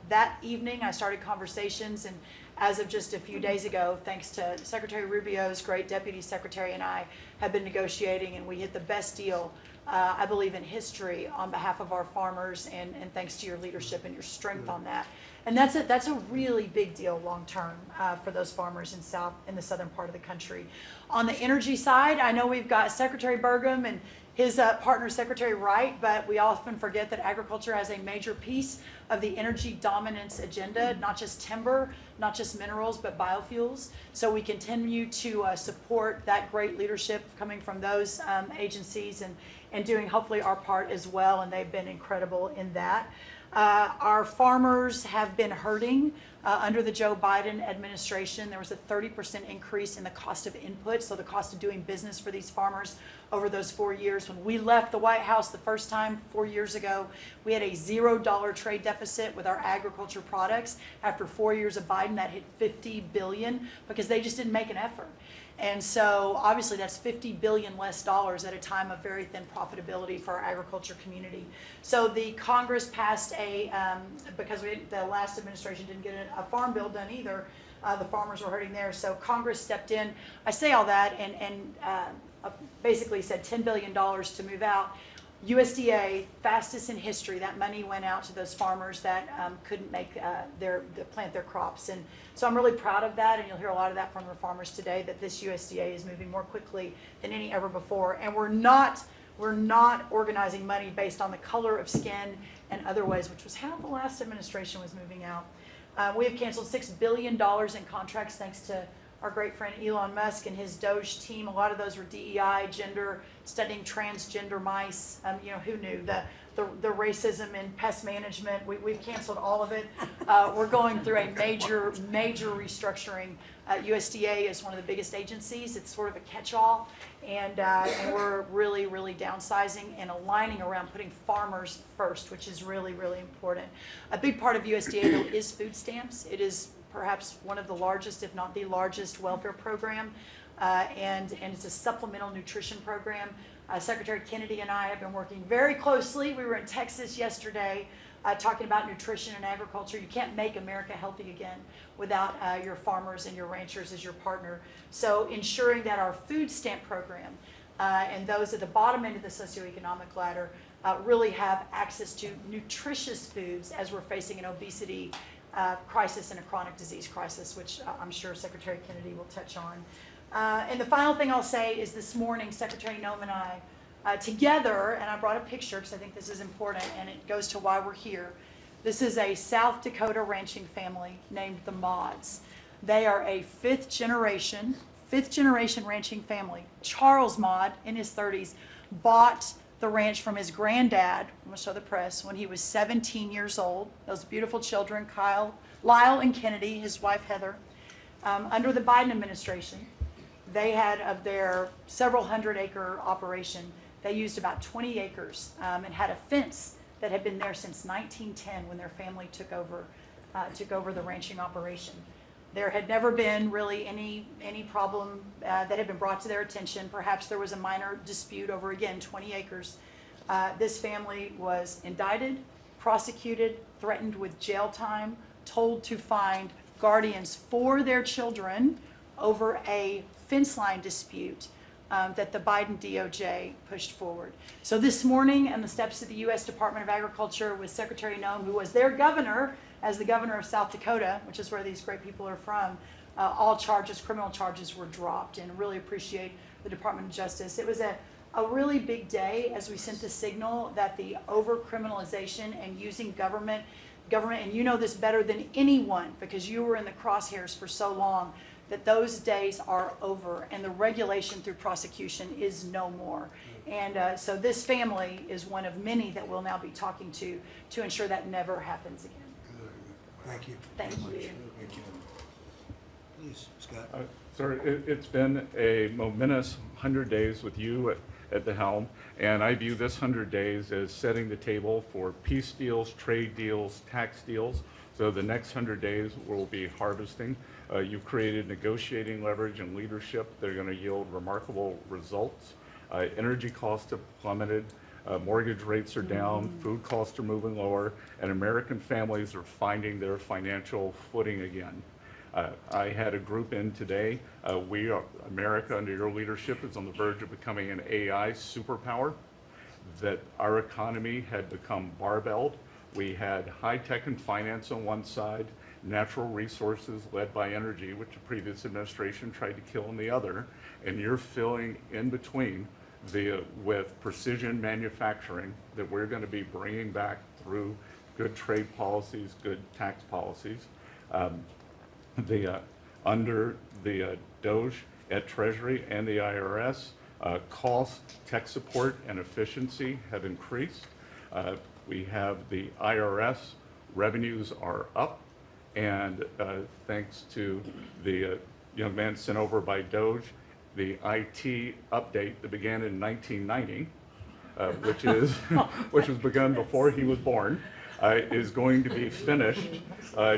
That evening I started conversations, and as of just a few days ago, thanks to Secretary Rubio's great deputy secretary and I have been negotiating, and we hit the best deal I believe in history on behalf of our farmers, and thanks to your leadership and your strength on that. And that's a really big deal long term for those farmers in the southern part of the country. On the energy side, I know we've got Secretary Burgum and his partner Secretary Wright, but we often forget that agriculture has a major piece of the energy dominance agenda, not just timber, not just minerals, but biofuels. So we continue to support that great leadership coming from those agencies and doing hopefully our part as well, and they've been incredible in that. Our farmers have been hurting Under the Joe Biden administration, there was a 30% increase in the cost of input, so the cost of doing business for these farmers over those 4 years. When we left the White House the first time 4 years ago, we had a $0 trade deficit with our agriculture products. After 4 years of Biden, that hit $50 billion because they just didn't make an effort. And so obviously that's $50 billion less dollars at a time of very thin profitability for our agriculture community. So the Congress passed because the last administration didn't get a farm bill done either, the farmers were hurting there. So Congress stepped in. I say all that and basically said $10 billion to move out. USDA, fastest in history, that money went out to those farmers that couldn't make plant their crops. And so I'm really proud of that, and you'll hear a lot of that from the farmers today, that this USDA is moving more quickly than any ever before. And we're not organizing money based on the color of skin and other ways, which was how the last administration was moving out. We have canceled $6 billion in contracts thanks to our great friend Elon Musk and his Doge team. A lot of those were DEI, gender, studying transgender mice. Who knew? The racism in pest management, we've canceled all of it. We're going through a major restructuring. USDA is one of the biggest agencies. It's sort of a catch-all, and we're really downsizing and aligning around putting farmers first, which is really important. A big part of USDA, though, is food stamps. It is perhaps one of the largest, if not the largest, welfare program, and it's a supplemental nutrition program. Secretary Kennedy and I have been working very closely. We were in Texas yesterday talking about nutrition and agriculture. You can't make America healthy again without your farmers and your ranchers as your partner. So ensuring that our food stamp program and those at the bottom end of the socioeconomic ladder really have access to nutritious foods as we're facing an obesity crisis and a chronic disease crisis, which I'm sure Secretary Kennedy will touch on. And the final thing I'll say is this morning, Secretary Noem and I, together, and I brought a picture because I think this is important and it goes to why we're here. This is a South Dakota ranching family named the Mods. They are a fifth generation ranching family. Charles Mod, in his 30s, bought the ranch from his granddad, I'm going to show the press, when he was 17 years old. Those beautiful children, Lyle and Kennedy, his wife Heather. Under the Biden administration, they had, of their several hundred-acre operation, they used about 20 acres and had a fence that had been there since 1910 when their family took over the ranching operation. There had never been really any problem that had been brought to their attention. Perhaps there was a minor dispute over, again, 20 acres. This family was indicted, prosecuted, threatened with jail time, told to find guardians for their children over a fence line dispute that the Biden DOJ pushed forward. So this morning, on the steps of the U.S. Department of Agriculture with Secretary Noem, who was their governor, as the governor of South Dakota, which is where these great people are from, all criminal charges were dropped, and really appreciate the Department of Justice. It was a really big day as we sent the signal that the over-criminalization and using government, and you know this better than anyone because you were in the crosshairs for so long, that those days are over and the regulation through prosecution is no more. And so this family is one of many that we'll now be talking to ensure that never happens again. Thank you. Thank you. Great job. Please, Scott. Sir, it's been a momentous 100 days with you at the helm, and I view this 100 days as setting the table for peace deals, trade deals, tax deals. So the next 100 days will be harvesting. You've created negotiating leverage and leadership that are going to yield remarkable results. Energy costs have plummeted. Mortgage rates are down, food costs are moving lower, and American families are finding their financial footing again. I had a group in today. America, under your leadership, is on the verge of becoming an AI superpower, that our economy had become barbelled. We had high tech and finance on one side, natural resources led by energy, which the previous administration tried to kill on the other, and you're filling in between with precision manufacturing that we're going to be bringing back through good trade policies, good tax policies. Under the Doge at Treasury and the IRS, cost, tech support, and efficiency have increased. We have the IRS revenues are up, And thanks to the young man sent over by Doge, the IT update that began in 1990, which was begun before he was born, is going to be finished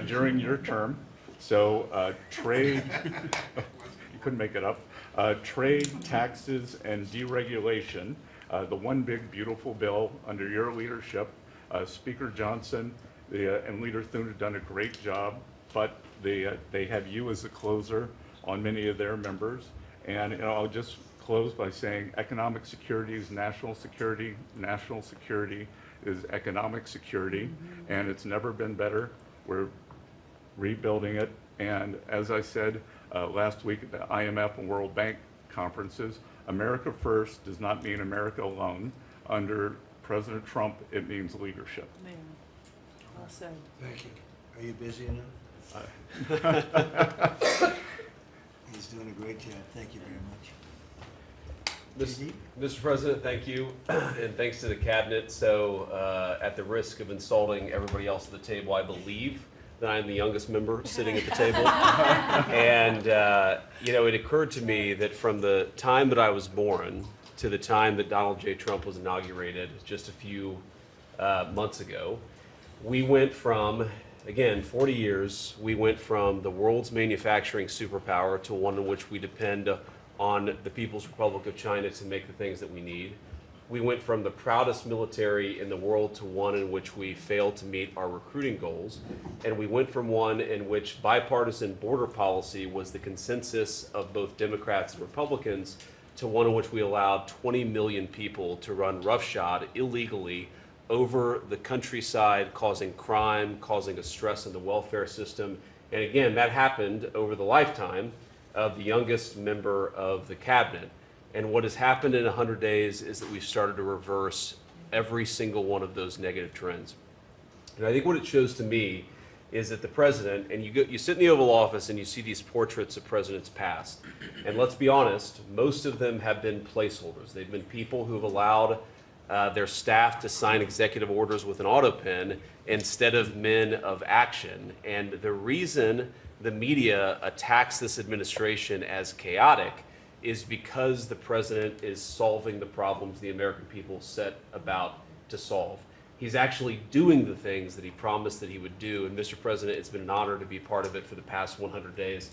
during your term. So trade, you couldn't make it up, trade, taxes, and deregulation, the one big beautiful bill under your leadership. Speaker Johnson and Leader Thune have done a great job, but they have you as a closer on many of their members. And I'll just close by saying economic security is national security is economic security, and it's never been better. We're rebuilding it, and as I said last week at the IMF and World Bank conferences, America first does not mean America alone. Under President Trump, it means leadership. Man, well said. Thank you. Are you busy enough? He's doing a great job. Thank you very much. Mr. President, thank you, and thanks to the cabinet. So at the risk of insulting everybody else at the table, I believe that I am the youngest member sitting at the table. And it occurred to me that from the time that I was born to the time that Donald J. Trump was inaugurated just a few months ago, we went from, again, 40 years, we went from the world's manufacturing superpower to one in which we depend on the People's Republic of China to make the things that we need. We went from the proudest military in the world to one in which we failed to meet our recruiting goals. And we went from one in which bipartisan border policy was the consensus of both Democrats and Republicans to one in which we allowed 20 million people to run roughshod illegally over the countryside, causing crime, causing a stress in the welfare system. And again, that happened over the lifetime of the youngest member of the cabinet. And what has happened in 100 days is that we've started to reverse every single one of those negative trends. And I think what it shows to me is that the president, and you sit in the Oval Office and you see these portraits of presidents past, and let's be honest, most of them have been placeholders. They've been people who have allowed their staff to sign executive orders with an auto pen instead of men of action. And the reason the media attacks this administration as chaotic is because the president is solving the problems the American people set about to solve. He's actually doing the things that he promised that he would do. And Mr. President, it's been an honor to be part of it for the past 100 days.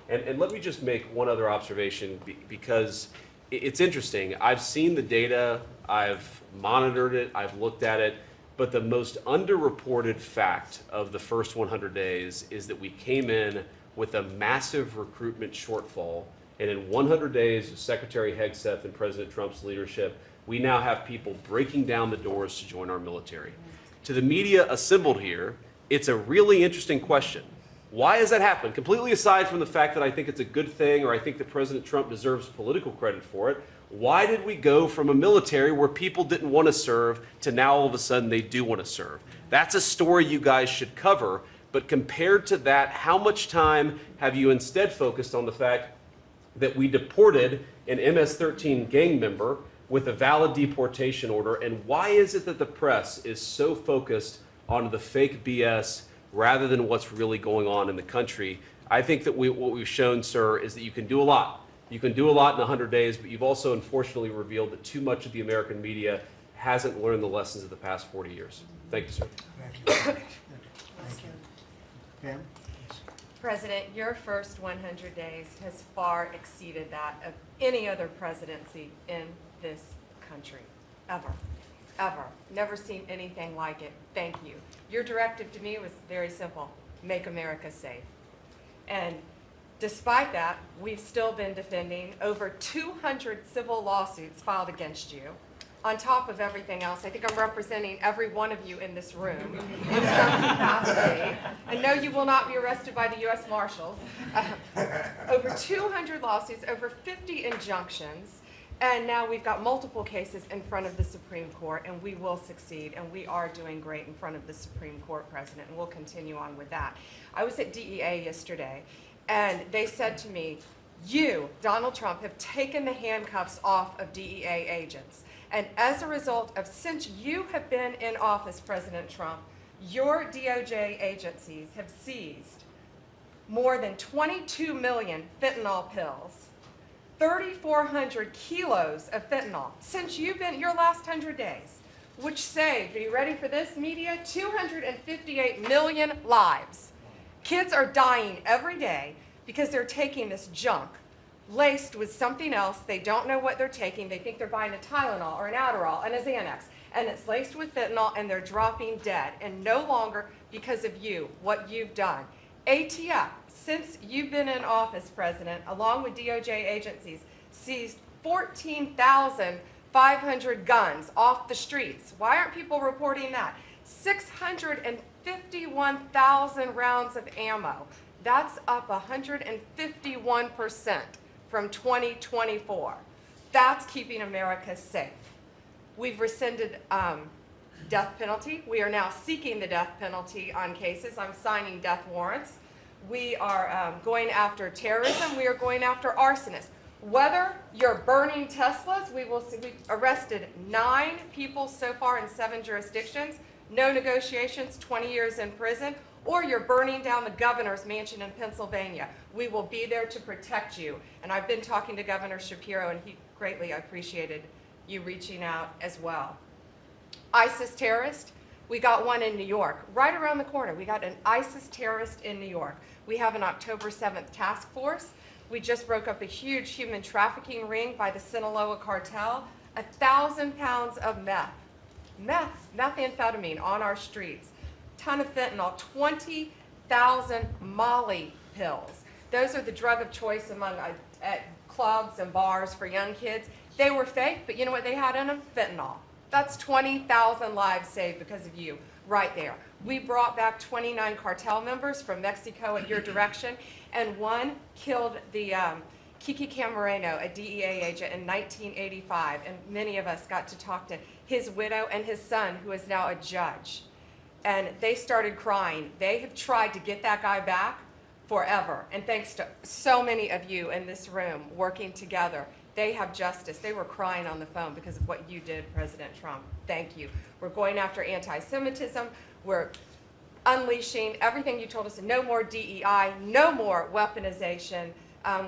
And let me just make one other observation because it's interesting. I've seen the data, I've monitored it, I've looked at it, but the most underreported fact of the first 100 days is that we came in with a massive recruitment shortfall. And in 100 days of Secretary Hegseth and President Trump's leadership, we now have people breaking down the doors to join our military. To the media assembled here, it's a really interesting question. Why has that happened? Completely aside from the fact that I think it's a good thing or I think that President Trump deserves political credit for it, why did we go from a military where people didn't want to serve to now all of a sudden they do want to serve? That's a story you guys should cover, but compared to that, how much time have you instead focused on the fact that we deported an MS-13 gang member with a valid deportation order, and why is it that the press is so focused on the fake BS rather than what's really going on in the country? I think that what we've shown, sir, is that you can do a lot. You can do a lot in 100 days, but you've also unfortunately revealed that too much of the American media hasn't learned the lessons of the past 40 years. Thank you, sir. Thank you very much. Thank you. Pam? President, your first 100 days has far exceeded that of any other presidency in this country, ever, ever. Never seen anything like it. Thank you. Your directive to me was very simple: make America safe. And despite that, we've still been defending over 200 civil lawsuits filed against you. On top of everything else, I think I'm representing every one of you in this room in some capacity. And no, you will not be arrested by the U.S. Marshals. Over 200 lawsuits, over 50 injunctions, and now we've got multiple cases in front of the Supreme Court, and we will succeed, and we are doing great in front of the Supreme Court, President, and we'll continue on with that. I was at DEA yesterday, and they said to me, you, Donald Trump, have taken the handcuffs off of DEA agents. And as a result of, since you have been in office, President Trump, Your DOJ agencies have seized more than 22 million fentanyl pills, 3,400 kilos of fentanyl since you've been your last 100 days, which saved, are you ready for this, media? 258 million lives. Kids are dying every day because they're taking this junk laced with something else. They don't know what they're taking. They think they're buying a Tylenol or an Adderall and a Xanax, and it's laced with fentanyl, and they're dropping dead. And no longer because of you, what you've done. ATF, since you've been in office, President, along with DOJ agencies, seized 14,500 guns off the streets. Why aren't people reporting that? 651,000 rounds of ammo. That's up 151% from 2024. That's keeping America safe. We've rescinded death penalty. We are now seeking the death penalty on cases. I'm signing death warrants. We are going after terrorism. We are going after arsonists. Whether you're burning Teslas, we've arrested 9 people so far in 7 jurisdictions, no negotiations, 20 years in prison, or you're burning down the governor's mansion in Pennsylvania. We will be there to protect you. And I've been talking to Governor Shapiro, and he greatly appreciated you reaching out as well. ISIS terrorist, we got one in New York, right around the corner. We got an ISIS terrorist in New York. We have an October 7th task force. We just broke up a huge human trafficking ring by the Sinaloa cartel. 1,000 pounds of methamphetamine on our streets. Ton of fentanyl, 20,000 Molly pills. Those are the drug of choice among at clubs and bars for young kids. They were fake, but you know what they had in them? Fentanyl. That's 20,000 lives saved because of you, right there. We brought back 29 cartel members from Mexico at your direction, and one killed the Kiki Camareno, a DEA agent, in 1985, and many of us got to talk to his widow and his son, who is now a judge. And they started crying. They have tried to get that guy back forever, and thanks to so many of you in this room working together, they have justice. They were crying on the phone because of what you did, President Trump. Thank you. We're going after anti-Semitism. We're unleashing everything you told us. No more DEI, no more weaponization.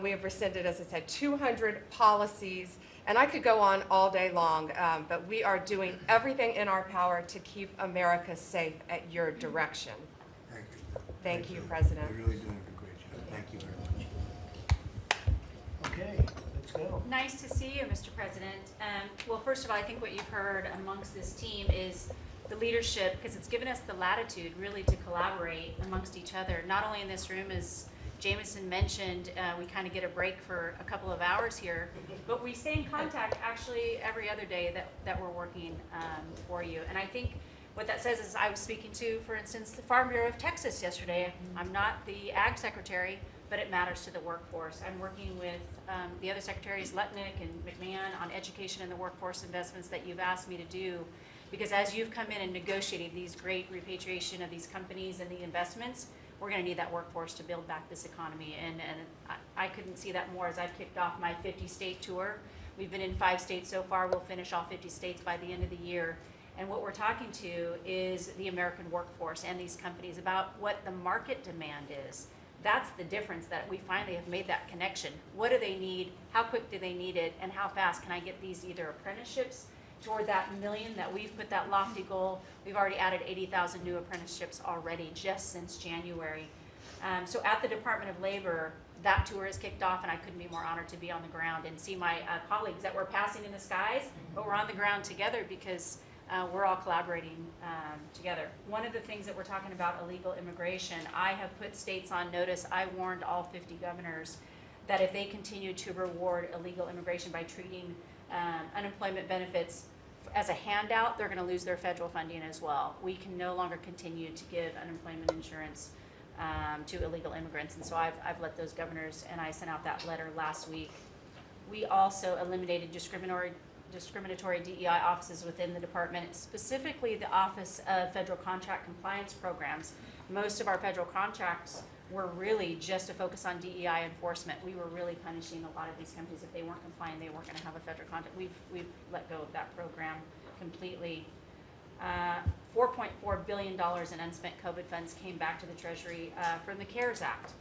We have rescinded, as I said, 200 policies. And I could go on all day long, but we are doing everything in our power to keep America safe at your direction. Thank you. Thank you, President. You're really doing a great job. Thank you very much. Okay, let's go. Nice to see you, Mr. President. Well, first of all, I think what you've heard amongst this team is the leadership, because it's given us the latitude really to collaborate amongst each other, not only in this room, as Jameson mentioned, we kind of get a break for a couple of hours here, but we stay in contact actually every other day that we're working for you. And I think what that says is, I was speaking to, for instance, the Farm Bureau of Texas yesterday. I'm not the Ag Secretary, but it matters to the workforce. I'm working with the other secretaries, Letnick and McMahon, on education and the workforce investments that you've asked me to do. Because as you've come in and negotiated these great repatriation of these companies and the investments, we're going to need that workforce to build back this economy. And I couldn't see that more as I've kicked off my 50-state tour. We've been in 5 states so far. We'll finish all 50 states by the end of the year. And what we're talking to is the American workforce and these companies about what the market demand is. That's the difference, that we finally have made that connection. What do they need? How quick do they need it? And how fast can I get these either apprenticeships toward that million that we've put that lofty goal? We've already added 80,000 new apprenticeships already just since January. So at the Department of Labor, that tour is kicked off, and I couldn't be more honored to be on the ground and see my colleagues that we're passing in the skies, but we're on the ground together because we're all collaborating together. One of the things that we're talking about, illegal immigration, I have put states on notice. I warned all 50 governors that if they continue to reward illegal immigration by treating unemployment benefits as a handout, they're going to lose their federal funding as well. We can no longer continue to give unemployment insurance to illegal immigrants, and so I've let those governors, and I sent out that letter last week. We also eliminated discriminatory DEI offices within the department, specifically the Office of Federal Contract Compliance Programs. Most of our federal contracts were really just to focus on DEI enforcement. We were really punishing a lot of these companies. If they weren't compliant, they weren't going to have a federal contract. We've let go of that program completely. $4.4 billion in unspent COVID funds came back to the Treasury from the CARES Act.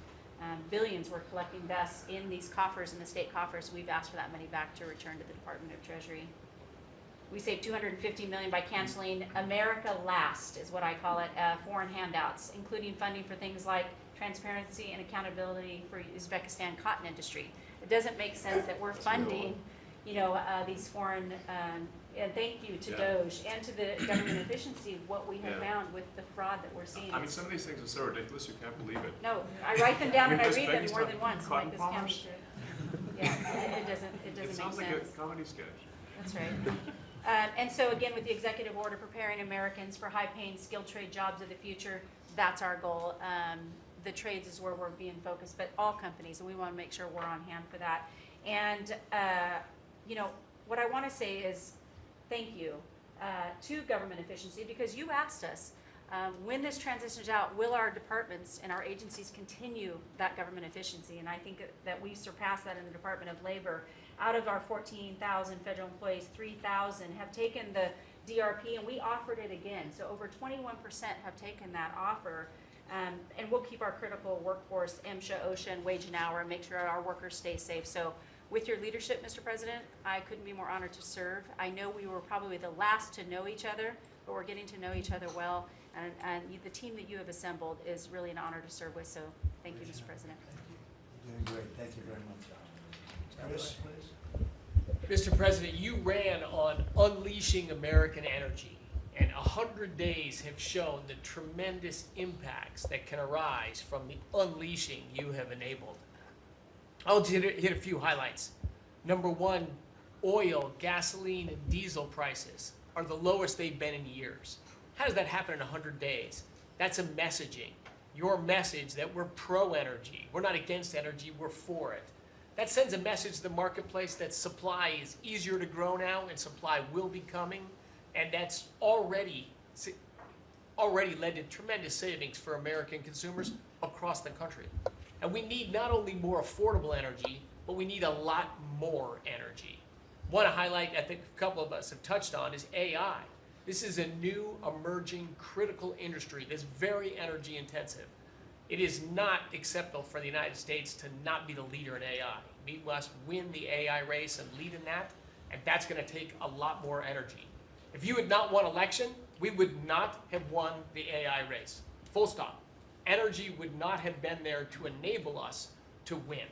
Billions we're collecting thus in these coffers, in the state coffers. We've asked for that money back to return to the Department of Treasury. We saved $250 million by canceling America Last, is what I call it, foreign handouts, including funding for things like transparency and accountability for Uzbekistan cotton industry. It doesn't make sense that we're funding, these foreign, and thank you to DOJ and to the government efficiency of what we have found with the fraud that we're seeing. I mean, some of these things are so ridiculous, you can't believe it. No, I write them down and I read them Uzbekistan more than once, cotton like this county farmers? should. Yeah, it doesn't make It sense. sounds like a comedy sketch. That's right. And so again, with the executive order preparing Americans for high-paying skilled trade jobs of the future, that's our goal. The trades is where we're being focused, but all companies, and we want to make sure we're on hand for that. And, what I want to say is thank you to government efficiency, because you asked us, when this transitions out, will our departments and our agencies continue that government efficiency? And I think that we surpassed that in the Department of Labor. Out of our 14,000 federal employees, 3,000 have taken the DRP, and we offered it again. So over 21% have taken that offer. And we'll keep our critical workforce, MSHA, OSHA, and wage and hour, and make sure our workers stay safe. So with your leadership, Mr. President, I couldn't be more honored to serve. I know we were probably the last to know each other, but we're getting to know each other well. And the team that you have assembled is really an honor to serve with. So thank you, Mr. President. You're doing great. Thank you very much. Chris, please. Mr. President, you ran on unleashing American energy, and 100 days have shown the tremendous impacts that can arise from the unleashing you have enabled. I'll just hit a few highlights. Number one, oil, gasoline, and diesel prices are the lowest they've been in years. How does that happen in 100 days? That's a messaging. Your message that we're pro-energy. We're not against energy, we're for it. That sends a message to the marketplace that supply is easier to grow now and supply will be coming, and that's already led to tremendous savings for American consumers across the country. And we need not only more affordable energy, but we need a lot more energy. One highlight I think a couple of us have touched on is AI. This is a new emerging critical industry that's very energy intensive. It is not acceptable for the United States to not be the leader in AI. We must win the AI race and lead in that, and that's going to take a lot more energy. If you had not won election, we would not have won the AI race. Full stop. Energy would not have been there to enable us to win.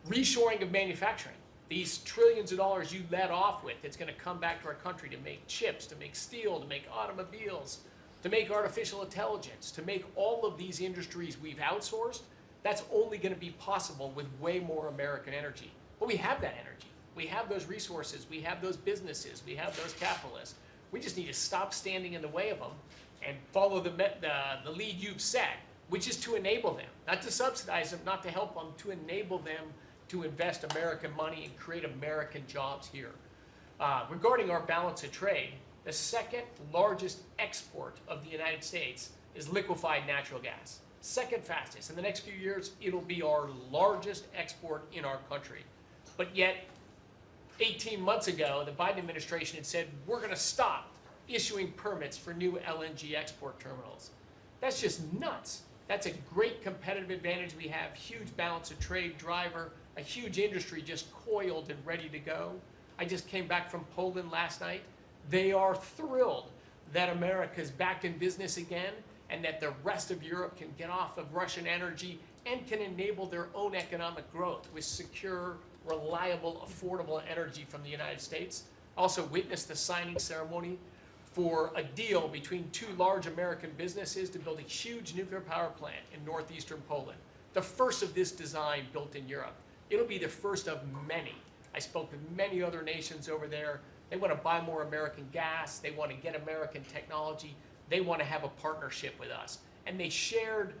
Reshoring of manufacturing. These trillions of dollars you led off with, it's going to come back to our country to make chips, to make steel, to make automobiles, to make artificial intelligence, to make all of these industries we've outsourced. That's only going to be possible with way more American energy. But we have that energy. We have those resources. We have those businesses. We have those capitalists. We just need to stop standing in the way of them and follow the lead you've set, which is to enable them, not to subsidize them, not to help them, to enable them to invest American money and create American jobs here. Regarding our balance of trade, the second largest export of the United States is liquefied natural gas. Second fastest. In the next few years, it'll be our largest export in our country. But yet, 18 months ago, the Biden administration had said, we're going to stop issuing permits for new LNG export terminals. That's just nuts. That's a great competitive advantage we have, huge balance of trade driver, a huge industry just coiled and ready to go. I just came back from Poland last night. They are thrilled that America is back in business again and that the rest of Europe can get off of Russian energy and can enable their own economic growth with secure, reliable, affordable energy from the United States. Also witnessed the signing ceremony for a deal between two large American businesses to build a huge nuclear power plant in northeastern Poland. The first of this design built in Europe. It'll be the first of many. I spoke with many other nations over there. They want to buy more American gas. They want to get American technology. They want to have a partnership with us. And they shared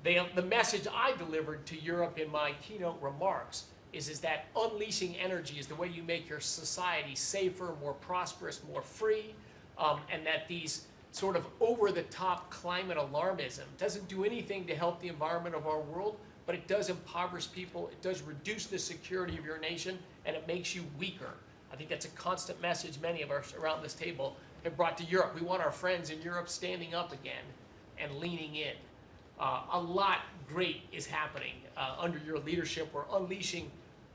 the message I delivered to Europe in my keynote remarks is that unleashing energy is the way you make your society safer, more prosperous, more free, and that these sort of over-the-top climate alarmism doesn't do anything to help the environment of our world, but it does impoverish people, it does reduce the security of your nation, and it makes you weaker. I think that's a constant message many of us around this table have brought to Europe. We want our friends in Europe standing up again and leaning in. A lot great is happening under your leadership. We're unleashing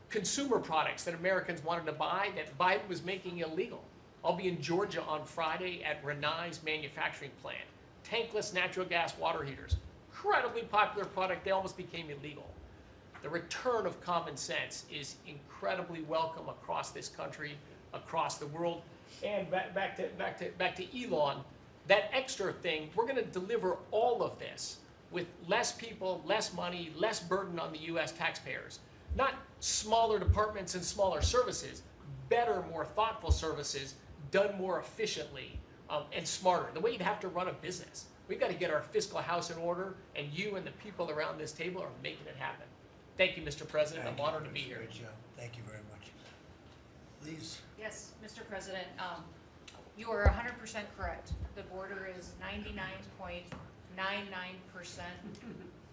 consumer products that Americans wanted to buy that Biden was making illegal. I'll be in Georgia on Friday at Renai's manufacturing plant. Tankless natural gas water heaters. Incredibly popular product. They almost became illegal. The return of common sense is incredibly welcome across this country, across the world. And back to Elon, that extra thing, we're going to deliver all of this with less people, less money, less burden on the U.S. taxpayers. Not smaller departments and smaller services, better, more thoughtful services done more efficiently and smarter. The way you'd have to run a business. We've got to get our fiscal house in order, and you and the people around this table are making it happen. Thank you, Mr. President. I'm honored to be here. Great job. Thank you very much. Please. Yes, Mr. President, you are 100% correct. The border is 99.99%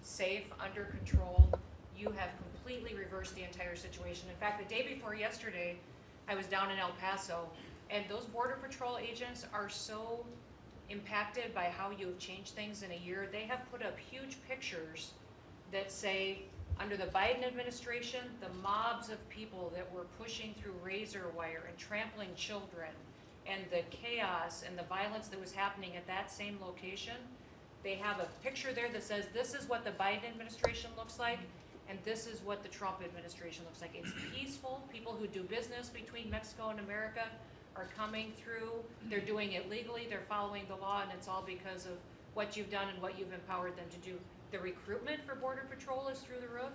safe, under control. You have completely reversed the entire situation. In fact, the day before yesterday, I was down in El Paso, and those Border Patrol agents are so impacted by how you have changed things in a year. They have put up huge pictures that say, under the Biden administration, the mobs of people that were pushing through razor wire and trampling children, and the chaos and the violence that was happening at that same location, they have a picture there that says, this is what the Biden administration looks like, and this is what the Trump administration looks like. It's peaceful. People who do business between Mexico and America are coming through. They're doing it legally. They're following the law, and it's all because of what you've done and what you've empowered them to do. The recruitment for Border Patrol is through the roof.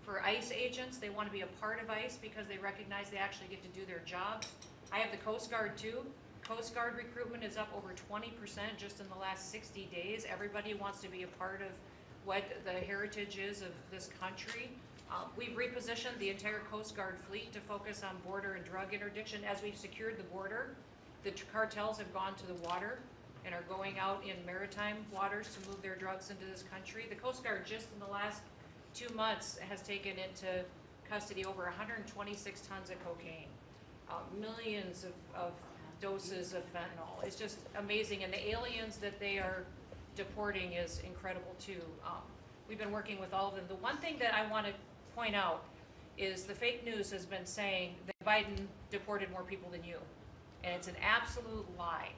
For ICE agents, they want to be a part of ICE because they recognize they actually get to do their job. I have the Coast Guard too. Coast Guard recruitment is up over 20% just in the last 60 days. Everybody wants to be a part of what the heritage is of this country. We've repositioned the entire Coast Guard fleet to focus on border and drug interdiction. As we've secured the border, the cartels have gone to the water and are going out in maritime waters to move their drugs into this country. The Coast Guard just in the last 2 months has taken into custody over 126 tons of cocaine, millions of doses of fentanyl. It's just amazing, and the aliens that they are deporting is incredible too. We've been working with all of them. The one thing that I want to point out is the fake news has been saying that Biden deported more people than you, and it's an absolute lie.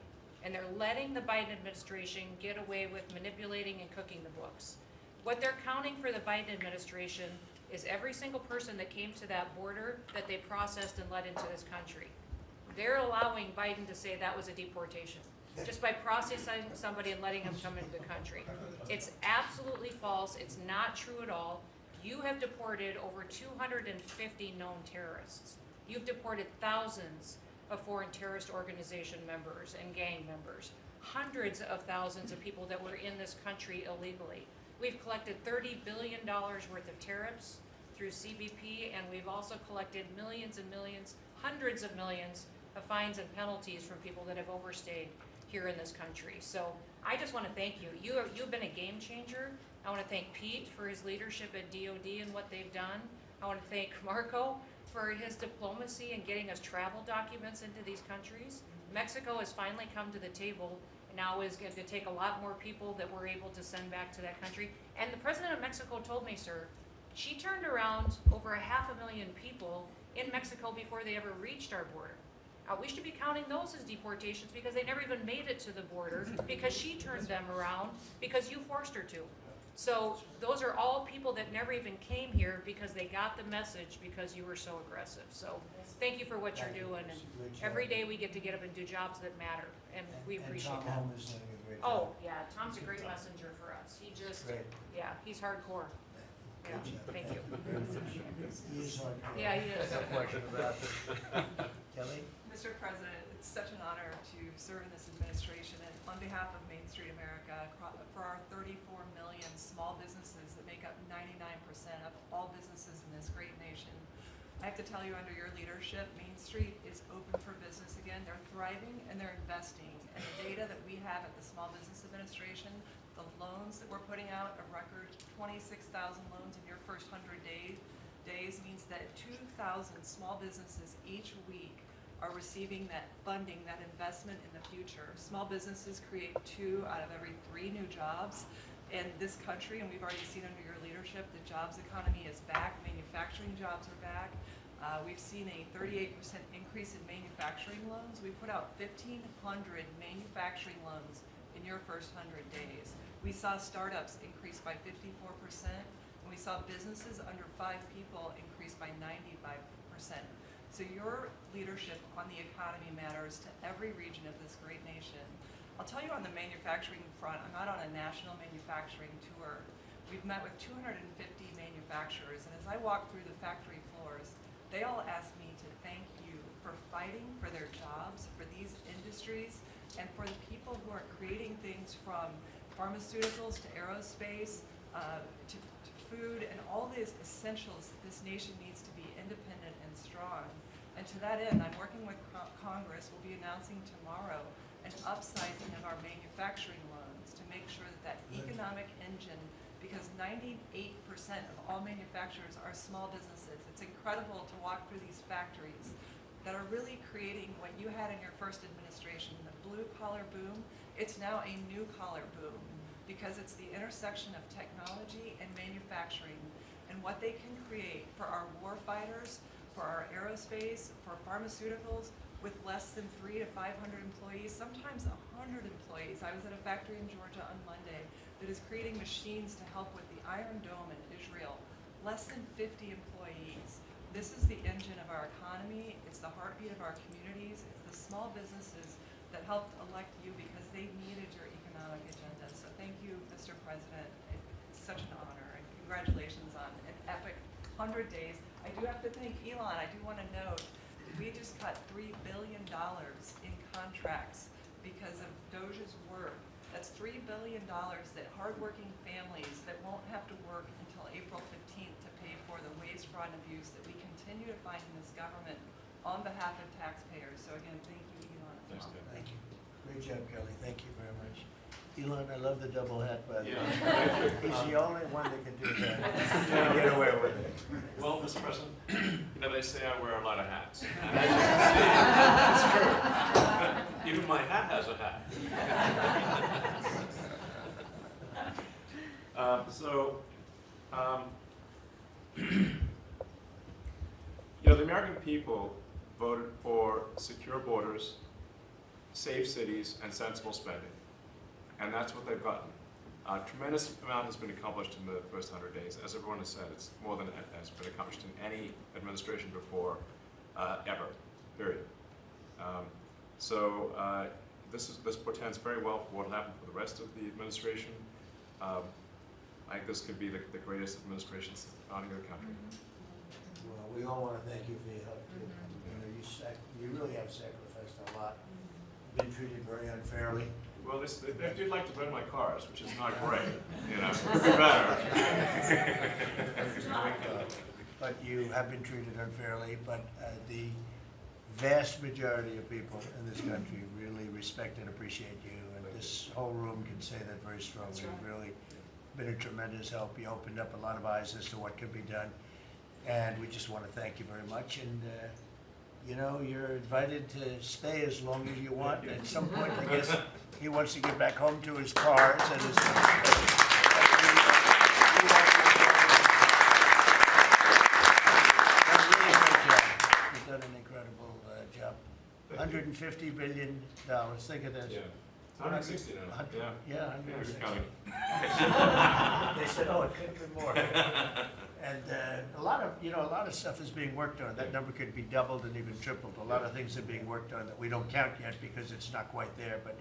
And they're letting the Biden administration get away with manipulating and cooking the books. What they're counting for the Biden administration is every single person that came to that border that they processed and let into this country. They're allowing Biden to say that was a deportation, just by processing somebody and letting them come into the country. It's absolutely false. It's not true at all. You have deported over 250 known terrorists. You've deported thousands of foreign terrorist organization members and gang members, hundreds of thousands of people that were in this country illegally. We've collected $30 billion worth of tariffs through CBP, and we've also collected millions and millions, hundreds of millions of fines and penalties from people that have overstayed here in this country. So I just want to thank you. You've been a game changer. I want to thank Pete for his leadership at DOD and what they've done. I want to thank Marco for his diplomacy and getting us travel documents into these countries. Mexico has finally come to the table and now is going to take a lot more people that we're able to send back to that country. And the president of Mexico told me, sir, she turned around over 500,000 people in Mexico before they ever reached our border. We should be counting those as deportations because they never even made it to the border because she turned them around because you forced her to. So those are all people that never even came here because they got the message because you were so aggressive. So thank you for what you're doing, and every day we get to get up and do jobs that matter, and we appreciate Tom that. Holm is doing a great job. Oh, yeah, Tom's a great messenger for us. He just, Great. yeah, he's hardcore. Yeah, Good job. thank you. He is hardcore. Yeah, he is. No question about it. Kelly? Mr. President, it's such an honor to serve in this administration, and on behalf of Main Street America, for our 34 million small businesses that make up 99% of all businesses in this great nation, I have to tell you, under your leadership, Main Street is open for business again. They're thriving and they're investing. And the data that we have at the Small Business Administration, the loans that we're putting out, a record 26,000 loans in your first 100 days means that 2,000 small businesses each week are receiving that funding, that investment in the future. Small businesses create 2 out of every 3 new jobs in this country, and we've already seen under your leadership the jobs economy is back, manufacturing jobs are back. We've seen a 38% increase in manufacturing loans. We put out 1,500 manufacturing loans in your first 100 days. We saw startups increase by 54%, and we saw businesses under 5 people increase by 95%. So your leadership on the economy matters to every region of this great nation. I'll tell you on the manufacturing front, I'm out on a national manufacturing tour. We've met with 250 manufacturers, and as I walk through the factory floors, they all ask me to thank you for fighting for their jobs, for these industries, and for the people who are creating things from pharmaceuticals to aerospace, to food, and all these essentials that this nation needs to be independent and strong. And to that end, I'm working with Congress. We'll be announcing tomorrow an upsizing of our manufacturing loans to make sure that that economic engine, because 98% of all manufacturers are small businesses. It's incredible to walk through these factories that are really creating what you had in your first administration, the blue collar boom. It's now a new collar boom because it's the intersection of technology and manufacturing and what they can create for our war fighters, for our aerospace, for pharmaceuticals, with less than 300 to 500 employees, sometimes 100 employees. I was at a factory in Georgia on Monday that is creating machines to help with the Iron Dome in Israel. Less than 50 employees. This is the engine of our economy. It's the heartbeat of our communities. It's the small businesses that helped elect you because they needed your economic agenda. So thank you, Mr. President. It's such an honor, and congratulations on an epic 100 days. I do have to thank Elon. I do want to note we just cut $3 billion in contracts because of Doge's work. That's $3 billion that hardworking families that won't have to work until April 15th to pay for the waste, fraud, and abuse that we continue to find in this government on behalf of taxpayers. So again, thank you, Elon. Thanks, Ted. Thank you. Great job, Kelly. Thank you very much. Elon, I love the double hat, by the way. He's the only one that can do that. Get away with it. Well, Mr. President, you know, they say I wear a lot of hats. And as you can see, it's true. Even my hat has a hat. You know, the American people voted for secure borders, safe cities, and sensible spending. And that's what they've gotten. A tremendous amount has been accomplished in the first 100 days. As everyone has said, it's more than has been accomplished in any administration before, ever, period. This portends very well for what will happen for the rest of the administration. I think this could be the greatest administration since the founding of the country. Well, we all want to thank you for your help, too. You know, you really have sacrificed a lot. Been treated very unfairly. Well, they do like to burn my cars, which is not great. You know, could be better. But you have been treated unfairly, but the vast majority of people in this country really respect and appreciate you, and this whole room can say that very strongly. You've really been a tremendous help. You opened up a lot of eyes as to what could be done, and we just want to thank you very much. And you know, you're invited to stay as long as you want. At some point, I guess he wants to get back home to his cars and his. You've done an incredible job. $150 billion. Think of this. Yeah. It's 160 now. Yeah, 160. They said, oh, it could have been more. And a lot of stuff is being worked on. That number could be doubled and even tripled. A lot of things are being worked on that we don't count yet because it's not quite there. But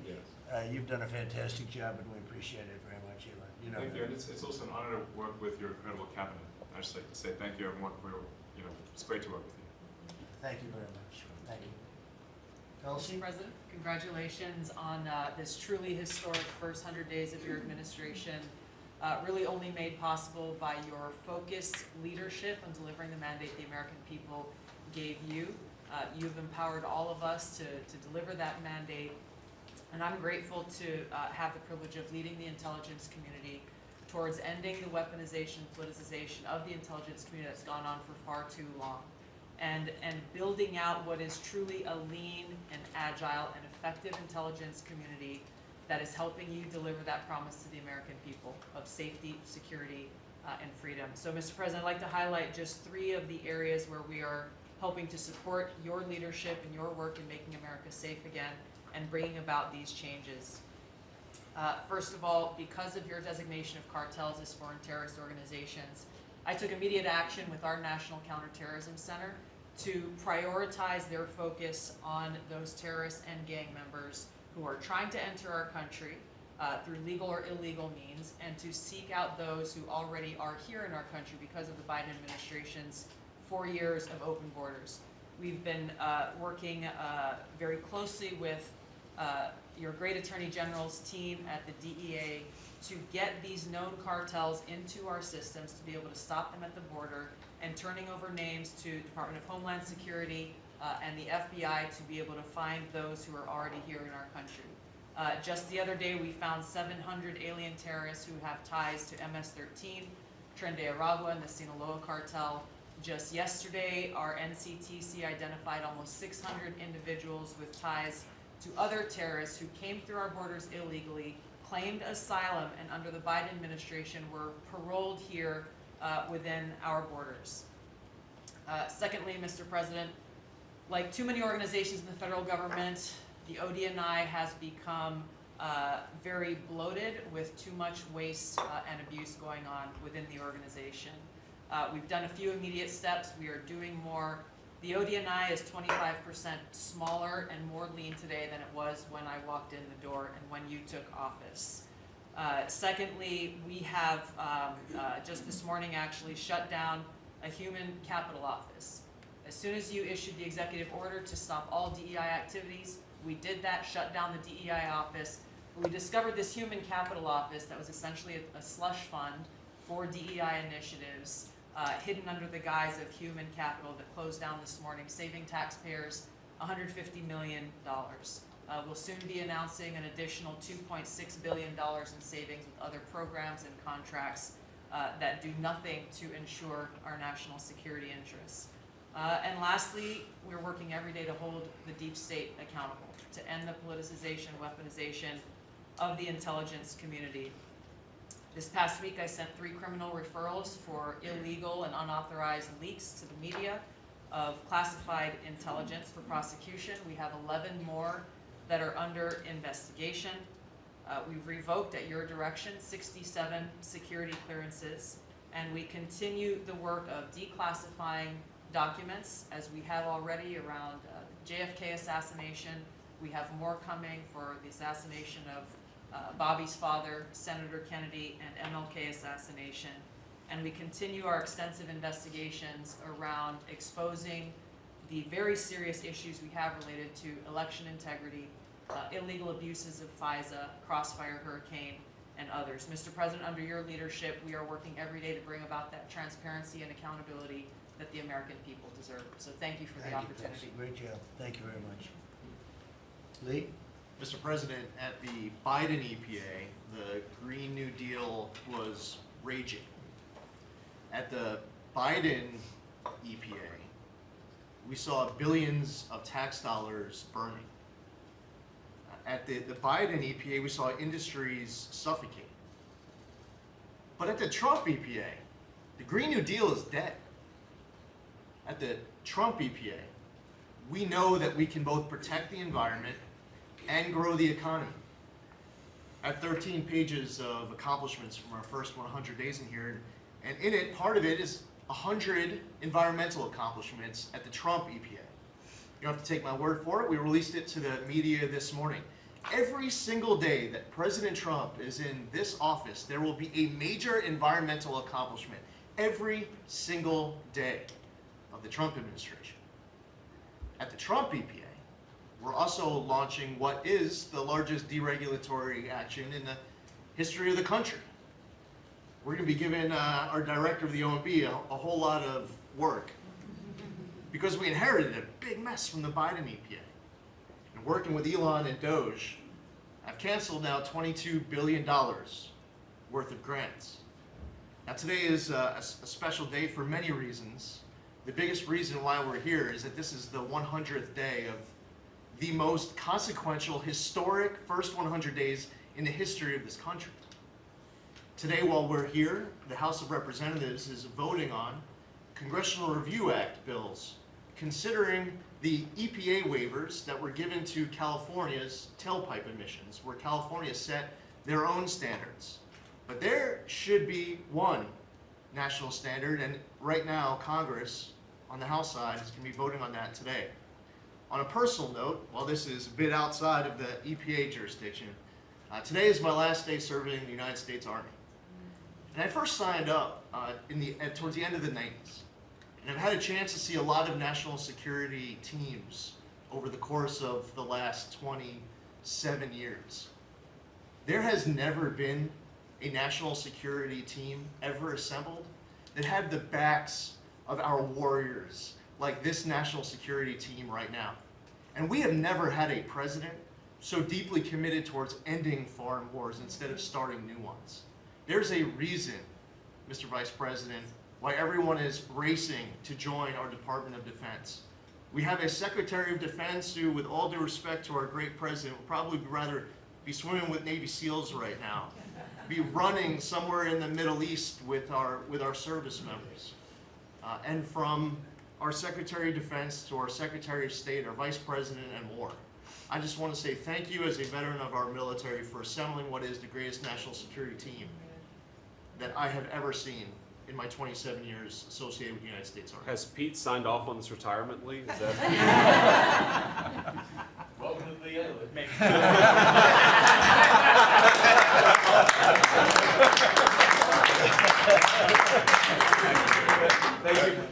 you've done a fantastic job, and we appreciate it very much, Elon. You know, thank you. And it's also an honor to work with your incredible cabinet. I just like to say thank you, everyone, for it's great to work with you. Thank you very much. Thank you. Mr. President, congratulations on this truly historic first 100 days of your administration. Really only made possible by your focused leadership on delivering the mandate the American people gave you. You've empowered all of us to deliver that mandate, and I'm grateful to have the privilege of leading the intelligence community towards ending the weaponization, politicization of the intelligence community that's gone on for far too long. and building out what is truly a lean and agile and effective intelligence community that is helping you deliver that promise to the American people of safety, security, and freedom. So, Mr. President, I'd like to highlight just 3 of the areas where we are helping to support your leadership and your work in making America safe again and bringing about these changes. First of all, because of your designation of cartels as foreign terrorist organizations, I took immediate action with our National Counterterrorism Center to prioritize their focus on those terrorists and gang members who are trying to enter our country through legal or illegal means, and to seek out those who already are here in our country because of the Biden administration's 4 years of open borders. We've been working very closely with your great Attorney General's team at the DEA to get these known cartels into our systems, to be able to stop them at the border, and turning over names to Department of Homeland Security and the FBI to be able to find those who are already here in our country. Just the other day, we found 700 alien terrorists who have ties to MS-13, Tren de Aragua, and the Sinaloa cartel. Just yesterday, our NCTC identified almost 600 individuals with ties to other terrorists who came through our borders illegally, claimed asylum, and under the Biden administration were paroled here within our borders. Secondly, Mr. President, like too many organizations in the federal government, the ODNI has become very bloated with too much waste and abuse going on within the organization. We've done a few immediate steps. We are doing more. The ODNI is 25% smaller and more lean today than it was when I walked in the door and when you took office. Secondly, we have just this morning actually shut down a human capital office. As soon as you issued the executive order to stop all DEI activities, we did that, shut down the DEI office. We discovered this human capital office that was essentially a slush fund for DEI initiatives, hidden under the guise of human capital, that closed down this morning, saving taxpayers $150 million. We'll soon be announcing an additional $2.6 billion in savings with other programs and contracts that do nothing to ensure our national security interests. And lastly, we're working every day to hold the deep state accountable, to end the politicization, weaponization of the intelligence community. This past week, I sent 3 criminal referrals for illegal and unauthorized leaks to the media of classified intelligence for prosecution. We have 11 more that are under investigation. We've revoked, at your direction, 67 security clearances, and we continue the work of declassifying documents, as we have already around the JFK assassination. We have more coming for the assassination of Bobby's father, Senator Kennedy, and MLK assassination. And we continue our extensive investigations around exposing the very serious issues we have related to election integrity, illegal abuses of FISA, Crossfire Hurricane, and others. Mr. President, under your leadership, we are working every day to bring about that transparency and accountability that the American people deserve. So thank you for the opportunity. Great job. Thank you very much. Lee? Mr. President, at the Biden EPA, the Green New Deal was raging. At the Biden EPA, we saw billions of tax dollars burning. At the Biden EPA, we saw industries suffocate. But at the Trump EPA, the Green New Deal is dead. At the Trump EPA, we know that we can both protect the environment and grow the economy. At 13 pages of accomplishments from our first 100 days in here, and in it, part of it is 100 environmental accomplishments at the Trump EPA. You don't have to take my word for it. We released it to the media this morning. Every single day that President Trump is in this office, there will be a major environmental accomplishment. Every single day of the Trump administration. At the Trump EPA, we're also launching what is the largest deregulatory action in the history of the country. We're going to be giving our director of the OMB a whole lot of work because we inherited a big mess from the Biden EPA. And working with Elon and Doge, I've canceled now $22 billion worth of grants. Now today is a special day for many reasons. the biggest reason why we're here is that this is the 100th day of the most consequential, historic first 100 days in the history of this country. Today, while we're here, the House of Representatives is voting on Congressional Review Act bills, considering the EPA waivers that were given to California's tailpipe emissions, where California set their own standards. But there should be one national standard, and right now, Congress, on the House side, is going to be voting on that today. On a personal note, while this is a bit outside of the EPA jurisdiction, today is my last day serving in the United States Army. And I first signed up towards the end of the 90s. And I've had a chance to see a lot of national security teams over the course of the last 27 years. There has never been a national security team ever assembled that had the backs of our warriors like this national security team right now. And we have never had a president so deeply committed towards ending foreign wars instead of starting new ones. There's a reason, Mr. Vice President, why everyone is racing to join our Department of Defense. We have a Secretary of Defense who, with all due respect to our great president, would probably rather be swimming with Navy SEALs right now, be running somewhere in the Middle East with our service members. And from our Secretary of Defense to our Secretary of State, our Vice President, and more. I just want to say thank you as a veteran of our military for assembling what is the greatest national security team that I have ever seen in my 27 years associated with the United States Army. Has Pete signed off on this retirement leave? Is that? Welcome to the end. Maybe.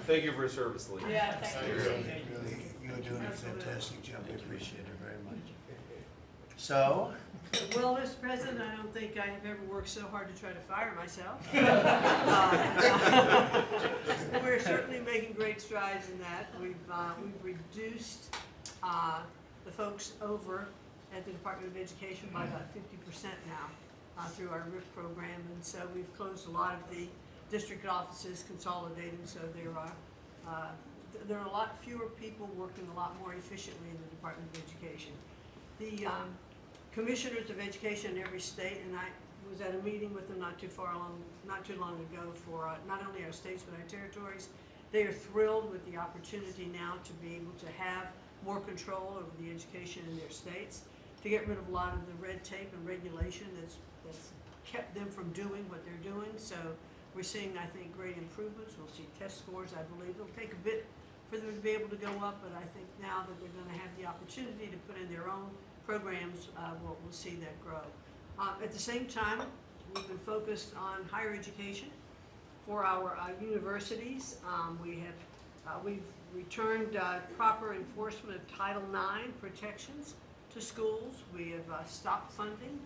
Thank you for your service, Lee. Yeah, thank you. You're doing a fantastic job. We appreciate it very much. So, Well, Mr. President, I don't think I have ever worked so hard to try to fire myself. We're certainly making great strides in that. We've reduced the folks over at the Department of Education by about 50% now through our RIF program, and so we've closed a lot of the district offices, consolidated, so there are a lot fewer people working a lot more efficiently in the Department of Education. The commissioners of education in every state, and I was at a meeting with them not too long ago for not only our states but our territories. They are thrilled with the opportunity now to be able to have more control over the education in their states, to get rid of a lot of the red tape and regulation that's kept them from doing what they're doing. So we're seeing, I think, great improvements. We'll see test scores, I believe. It'll take a bit for them to be able to go up, but I think now that they're going to have the opportunity to put in their own programs, we'll see that grow. At the same time, we've been focused on higher education for our universities. We've returned proper enforcement of Title IX protections to schools. We have stopped funding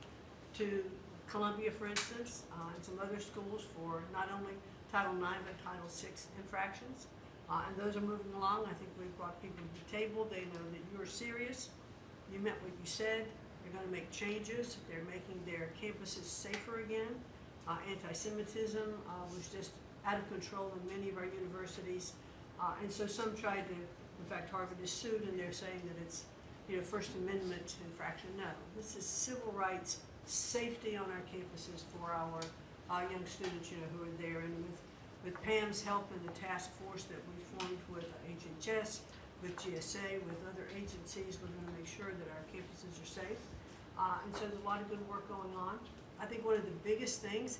to Columbia, for instance, and some other schools for not only Title IX but Title VI infractions. And those are moving along. I think we've brought people to the table. They know that you're serious. You meant what you said. They're going to make changes. They're making their campuses safer again. Anti-Semitism was just out of control in many of our universities. And so some tried to, in fact, Harvard is sued, and they're saying that it's, First Amendment infraction. No, this is civil rights, safety on our campuses for our young students, who are there. And with Pam's help and the task force that we formed with HHS, with GSA, with other agencies, we're going to make sure that our campuses are safe. And so there's a lot of good work going on. I think one of the biggest things,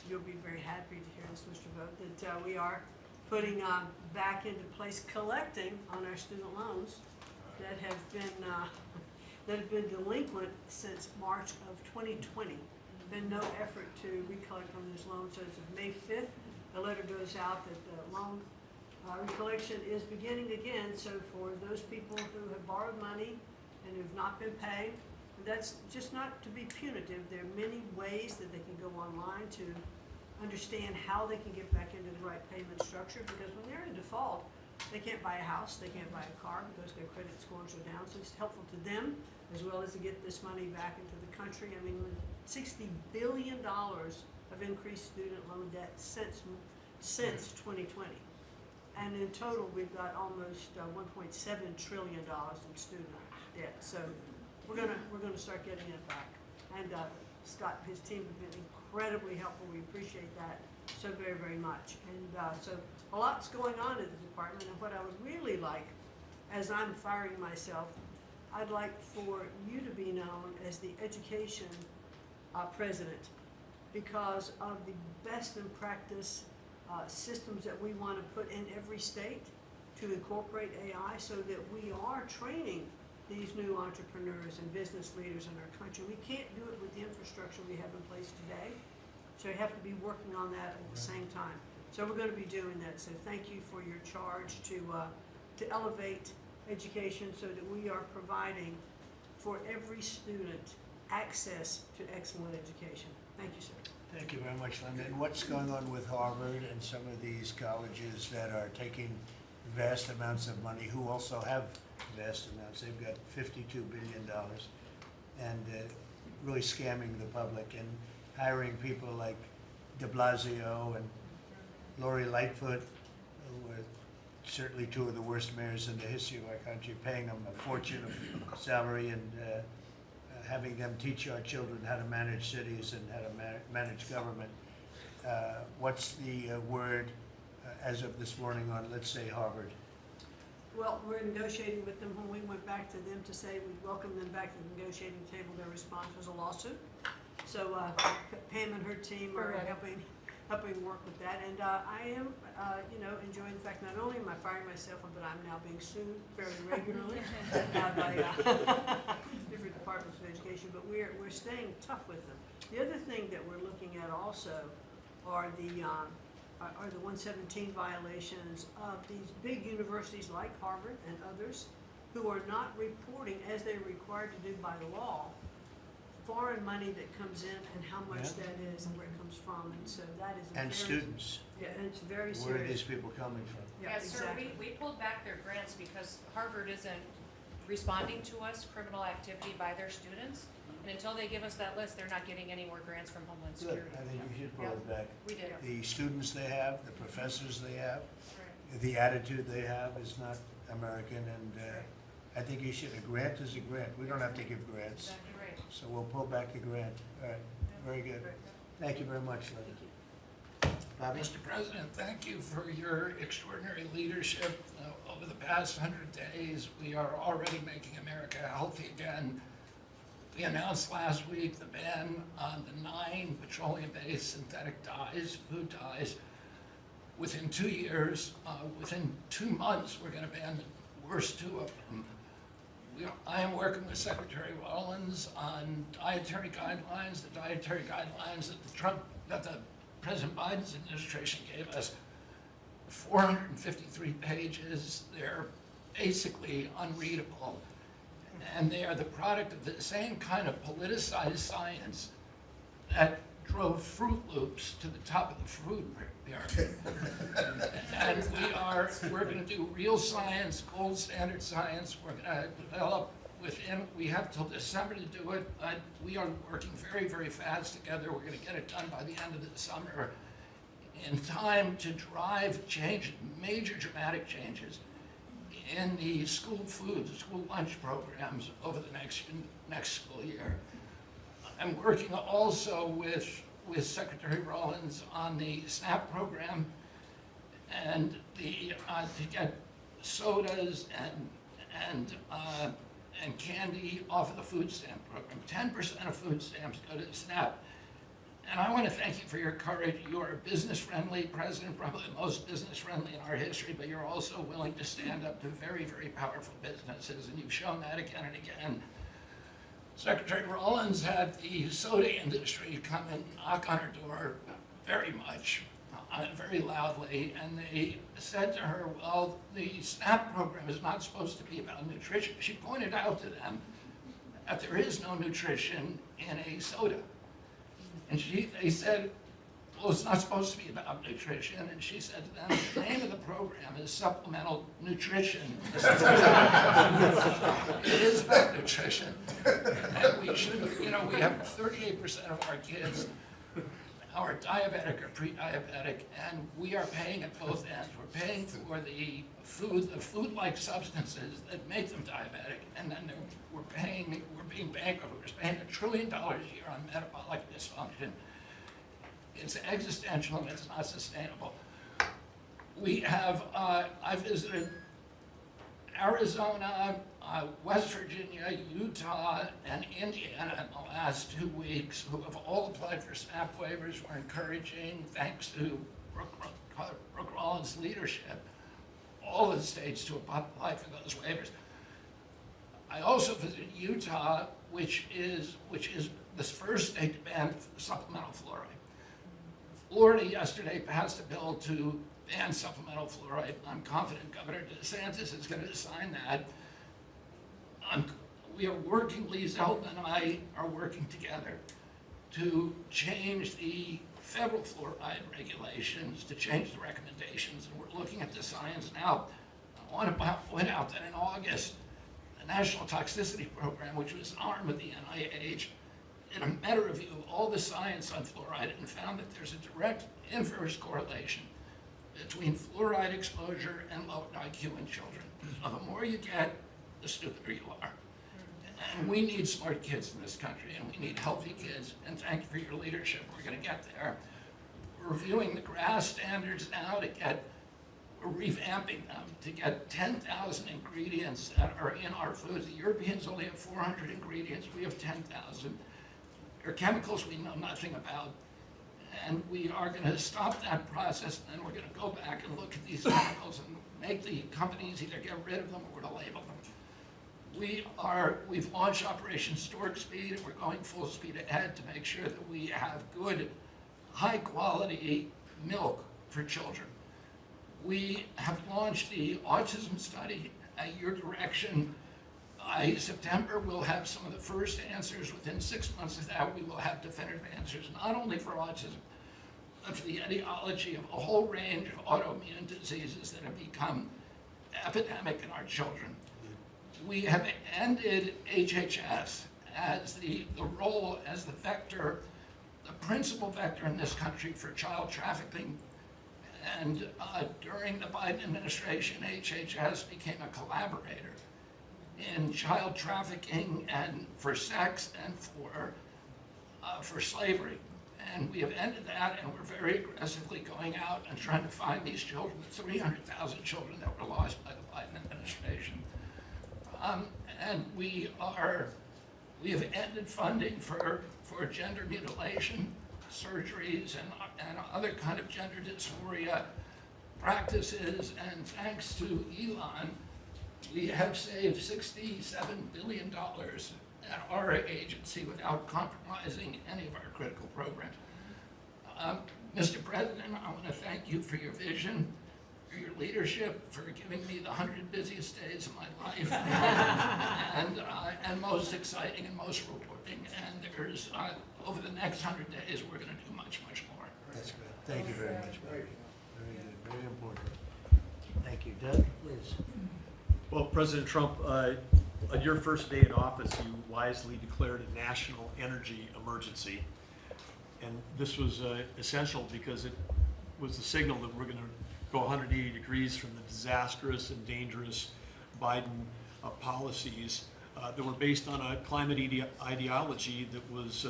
you'll be very happy to hear this, Mr. Vogt, that we are putting back into place collecting on our student loans that have been delinquent since March of 2020. Been no effort to recollect on those loans. So as of May 5th, a letter goes out that the loan recollection is beginning again. So for those people who have borrowed money and who have not been paying, that's just not to be punitive. There are many ways that they can go online to understand how they can get back into the right payment structure, because when they're in default, they can't buy a house, they can't buy a car because their credit scores are down. So it's helpful to them as well as to get this money back into the country. I mean, $60 billion of increased student loan debt since 2020. And in total, we've got almost $1.7 trillion in student debt. So we're gonna start getting it back. And Scott and his team have been incredibly helpful. We appreciate that so very, very much. And so a lot's going on at the department. And what I would really like, as I'm firing myself, I'd like for you to be known as the education president, because of the best in practice systems that we want to put in every state to incorporate AI, so that we are training these new entrepreneurs and business leaders in our country. We can't do it with the infrastructure we have in place today, so you have to be working on that at the same time. So we're going to be doing that. So thank you for your charge to elevate education, so that we are providing for every student access to excellent education. Thank you, sir. Thank you very much, Linda. And what's going on with Harvard and some of these colleges that are taking vast amounts of money, who also have vast amounts? They've got $52 billion, and really scamming the public and hiring people like de Blasio and Lori Lightfoot, who are certainly two of the worst mayors in the history of our country, paying them a fortune of salary and having them teach our children how to manage cities and how to manage government. What's the word as of this morning on, let's say, Harvard? Well, we're negotiating with them. When we went back to them to say we welcome them back to the negotiating table, their response was a lawsuit. So Pam and her team are helping work with that. And I am, enjoying the fact not only am I firing myself, but I'm now being sued fairly regularly by different departments of education. But we're staying tough with them. The other thing that we're looking at also are the 117 violations of these big universities like Harvard and others, who are not reporting, as they're required to do by law, foreign money that comes in and how much that is and where it comes from. And so that is a And very, students. Yeah, and it's very serious. Where are these people coming from? Yeah, Yes, sir, exactly. we pulled back their grants because Harvard isn't responding to us, criminal activity by their students. And until they give us that list, they're not getting any more grants from Homeland Good. Security. I think you should pull it back. We did. The students they have, the professors they have, Right. the attitude they have is not American, and I think you should. A grant is a grant. We don't have to give grants. Exactly right. So we'll pull back the grant. All right, very good. Thank you very much, Linda. Bobby? Mr. President, thank you for your extraordinary leadership. Over the past 100 days, we are already making America healthy again. We announced last week the ban on the 9 petroleum-based synthetic dyes, food dyes. Within 2 years, within 2 months, we're going to ban the worst 2 of them. I am working with Secretary Rollins on dietary guidelines, the dietary guidelines that the President Biden's administration gave us. 453 pages. They're basically unreadable. And they are the product of the same kind of politicized science that drove Fruit Loops to the top of the food pyramid. And we're going to do real science, gold standard science. We're going to develop we have till December to do it, but we are working very, very fast together. We're going to get it done by the end of the summer in time to drive change, major dramatic changes in the school food, school lunch programs over the next school year. I'm working also with Secretary Rollins on the SNAP program and to get sodas and candy off of the food stamp program. 10% of food stamps go to SNAP. And I want to thank you for your courage. You are a business-friendly president, probably the most business-friendly in our history, but you're also willing to stand up to very, very powerful businesses, and you've shown that again and again. Secretary Rollins had the soda industry come and knock on her door very much, very loudly, and they said to her, well, the SNAP program is not supposed to be about nutrition. She pointed out to them that there is no nutrition in a soda. And they said, well, it's not supposed to be about nutrition. And she said to them, the name of the program is supplemental nutrition. It is about nutrition. And we should, we have 38% of our kids are diabetic or pre-diabetic, and we are paying at both ends. We're paying for the food-like substances that make them diabetic, and then we're being bankrupt. We're spending $1 trillion a year on metabolic dysfunction. It's existential and it's not sustainable. We have, I visited Arizona, West Virginia, Utah, and Indiana in the last 2 weeks, who have all applied for SNAP waivers. We're encouraging, thanks to Brooke Rollins' leadership, all of the states to apply for those waivers. I also visited Utah, which is the first state to ban supplemental fluoride. Florida yesterday passed a bill to ban supplemental fluoride. I'm confident Governor DeSantis is going to sign that. We are working, Lee Zeldin and I are working together to change the federal fluoride regulations, to change the recommendations, and we're looking at the science now. I want to point out that in August, the National Toxicity Program, which was an arm of the NIH, did a meta-review of all the science on fluoride and found that there's a direct inverse correlation between fluoride exposure and low IQ in children. So the more you get, the stupider you are. And we need smart kids in this country, and we need healthy kids, and thank you for your leadership. We're going to get there. We're reviewing the GRAS standards now we're revamping them to get 10,000 ingredients that are in our foods. The Europeans only have 400 ingredients. We have 10,000. There are chemicals we know nothing about. And we are going to stop that process, and then we're going to go back and look at these chemicals and make the companies either get rid of them or to label them. We've launched Operation Stork Speed, and we're going full speed ahead to make sure that we have good, high quality milk for children. We have launched the autism study at your direction. By September, we'll have some of the first answers. Within 6 months of that, we will have definitive answers, not only for autism, but for the etiology of a whole range of autoimmune diseases that have become epidemic in our children. We have ended HHS as the role as the vector, the principal vector in this country for child trafficking. And during the Biden administration, HHS became a collaborator in child trafficking and for sex and for slavery. And we have ended that, and we're very aggressively going out and trying to find these children, the 300,000 children that were lost by the Biden administration. And we have ended funding for gender mutilation, surgeries, and other kind of gender dysphoria practices. And thanks to Elon, we have saved $67 billion at our agency without compromising any of our critical programs. Mr. President, I want to thank you for your vision, for your leadership, for giving me the 100 busiest days of my life, and most exciting and most rewarding. And there's, over the next 100 days, we're going to do much, much more. That's good. Thank you very much, Barry. Very good, very important. Thank you. Doug, please. Well, President Trump, on your first day in office, you wisely declared a national energy emergency. And this was essential because it was the signal that we're going to go 180 degrees from the disastrous and dangerous Biden policies that were based on a climate ideology that was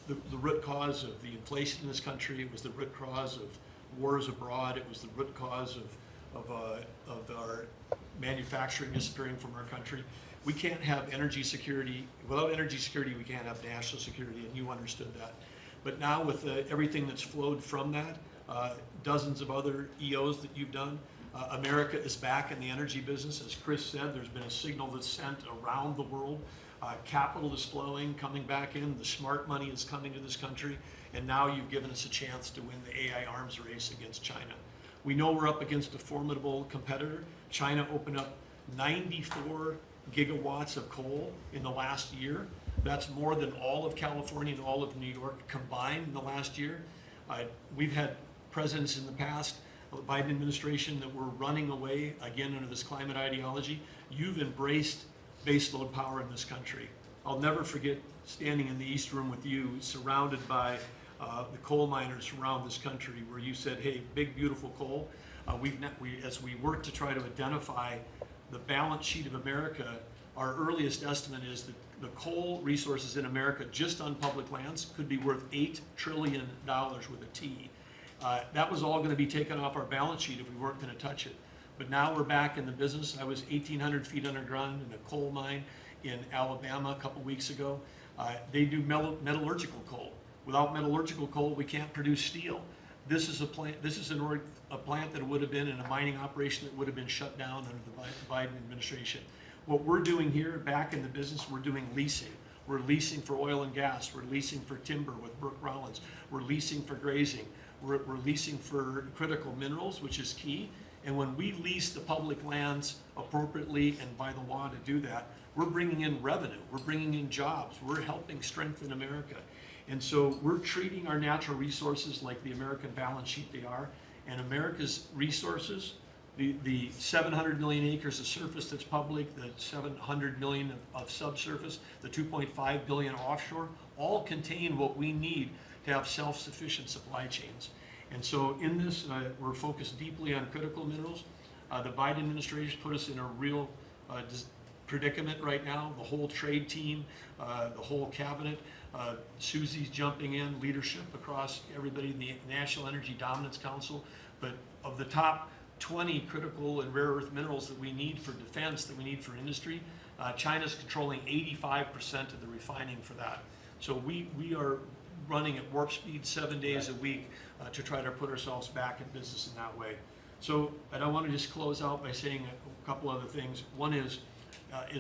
the root cause of the inflation in this country. It was the root cause of wars abroad. It was the root cause of our manufacturing disappearing from our country. We can't have energy security. Without energy security, we can't have national security, and you understood that. But now with everything that's flowed from that, dozens of other EOs that you've done, America is back in the energy business. As Chris said, there's been a signal that's sent around the world. Capital is flowing, coming back in. The smart money is coming to this country. And now you've given us a chance to win the AI arms race against China. We know we're up against a formidable competitor. China opened up 94 gigawatts of coal in the last year. That's more than all of California and all of New York combined in the last year. We've had presidents in the past, the Biden administration, that were running away, again, under this climate ideology. You've embraced baseload power in this country. I'll never forget standing in the East Room with you, surrounded by the coal miners around this country, where you said, hey, big, beautiful coal. As we work to try to identify the balance sheet of America, our earliest estimate is that the coal resources in America, just on public lands, could be worth $8 trillion with a T. That was all going to be taken off our balance sheet if we weren't going to touch it. But now we're back in the business. I was 1,800 feet underground in a coal mine in Alabama a couple weeks ago. They do metallurgical coal. Without metallurgical coal, we can't produce steel. This is a plant. This is a plant that would have been in a mining operation that would have been shut down under the Biden administration. What we're doing here, back in the business, we're doing leasing. We're leasing for oil and gas. We're leasing for timber with Brooke Rollins. We're leasing for grazing. We're leasing for critical minerals, which is key. And when we lease the public lands appropriately and by the law to do that, we're bringing in revenue. We're bringing in jobs. We're helping strengthen America. And so we're treating our natural resources like the American balance sheet they are. And America's resources, the 700 million acres of surface that's public, the 700 million of subsurface, the 2.5 billion offshore, all contain what we need to have self-sufficient supply chains. And so in this, we're focused deeply on critical minerals. The Biden administration put us in a real predicament right now. The whole trade team, the whole cabinet, Susie's jumping in, leadership across everybody in the National Energy Dominance Council. But of the top 20 critical and rare earth minerals that we need for defense, that we need for industry, China's controlling 85% of the refining for that. So we are running at warp speed 7 days a week to try to put ourselves back in business in that way. So, and I want to just close out by saying a couple other things. One is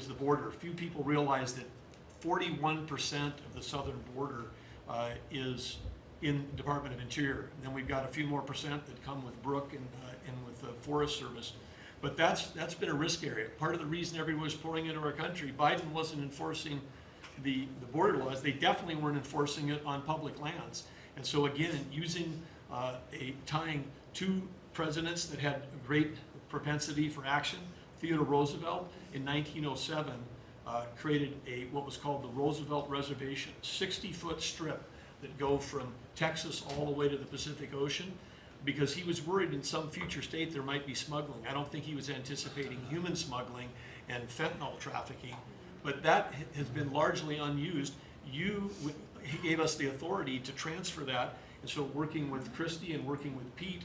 the border. Few people realize that 41% of the southern border is in the Department of Interior. And then we've got a few more percent that come with Brooke and with the Forest Service. But that's been a risk area. Part of the reason everyone was pouring into our country, Biden wasn't enforcing the border laws. They definitely weren't enforcing it on public lands. And so again, using tying two presidents that had a great propensity for action, Theodore Roosevelt in 1907 created what was called the Roosevelt Reservation, 60-foot strip that go from Texas all the way to the Pacific Ocean, because he was worried in some future state there might be smuggling. I don't think he was anticipating human smuggling and fentanyl trafficking, but that has been largely unused. He gave us the authority to transfer that, and so working with Christie and working with Pete,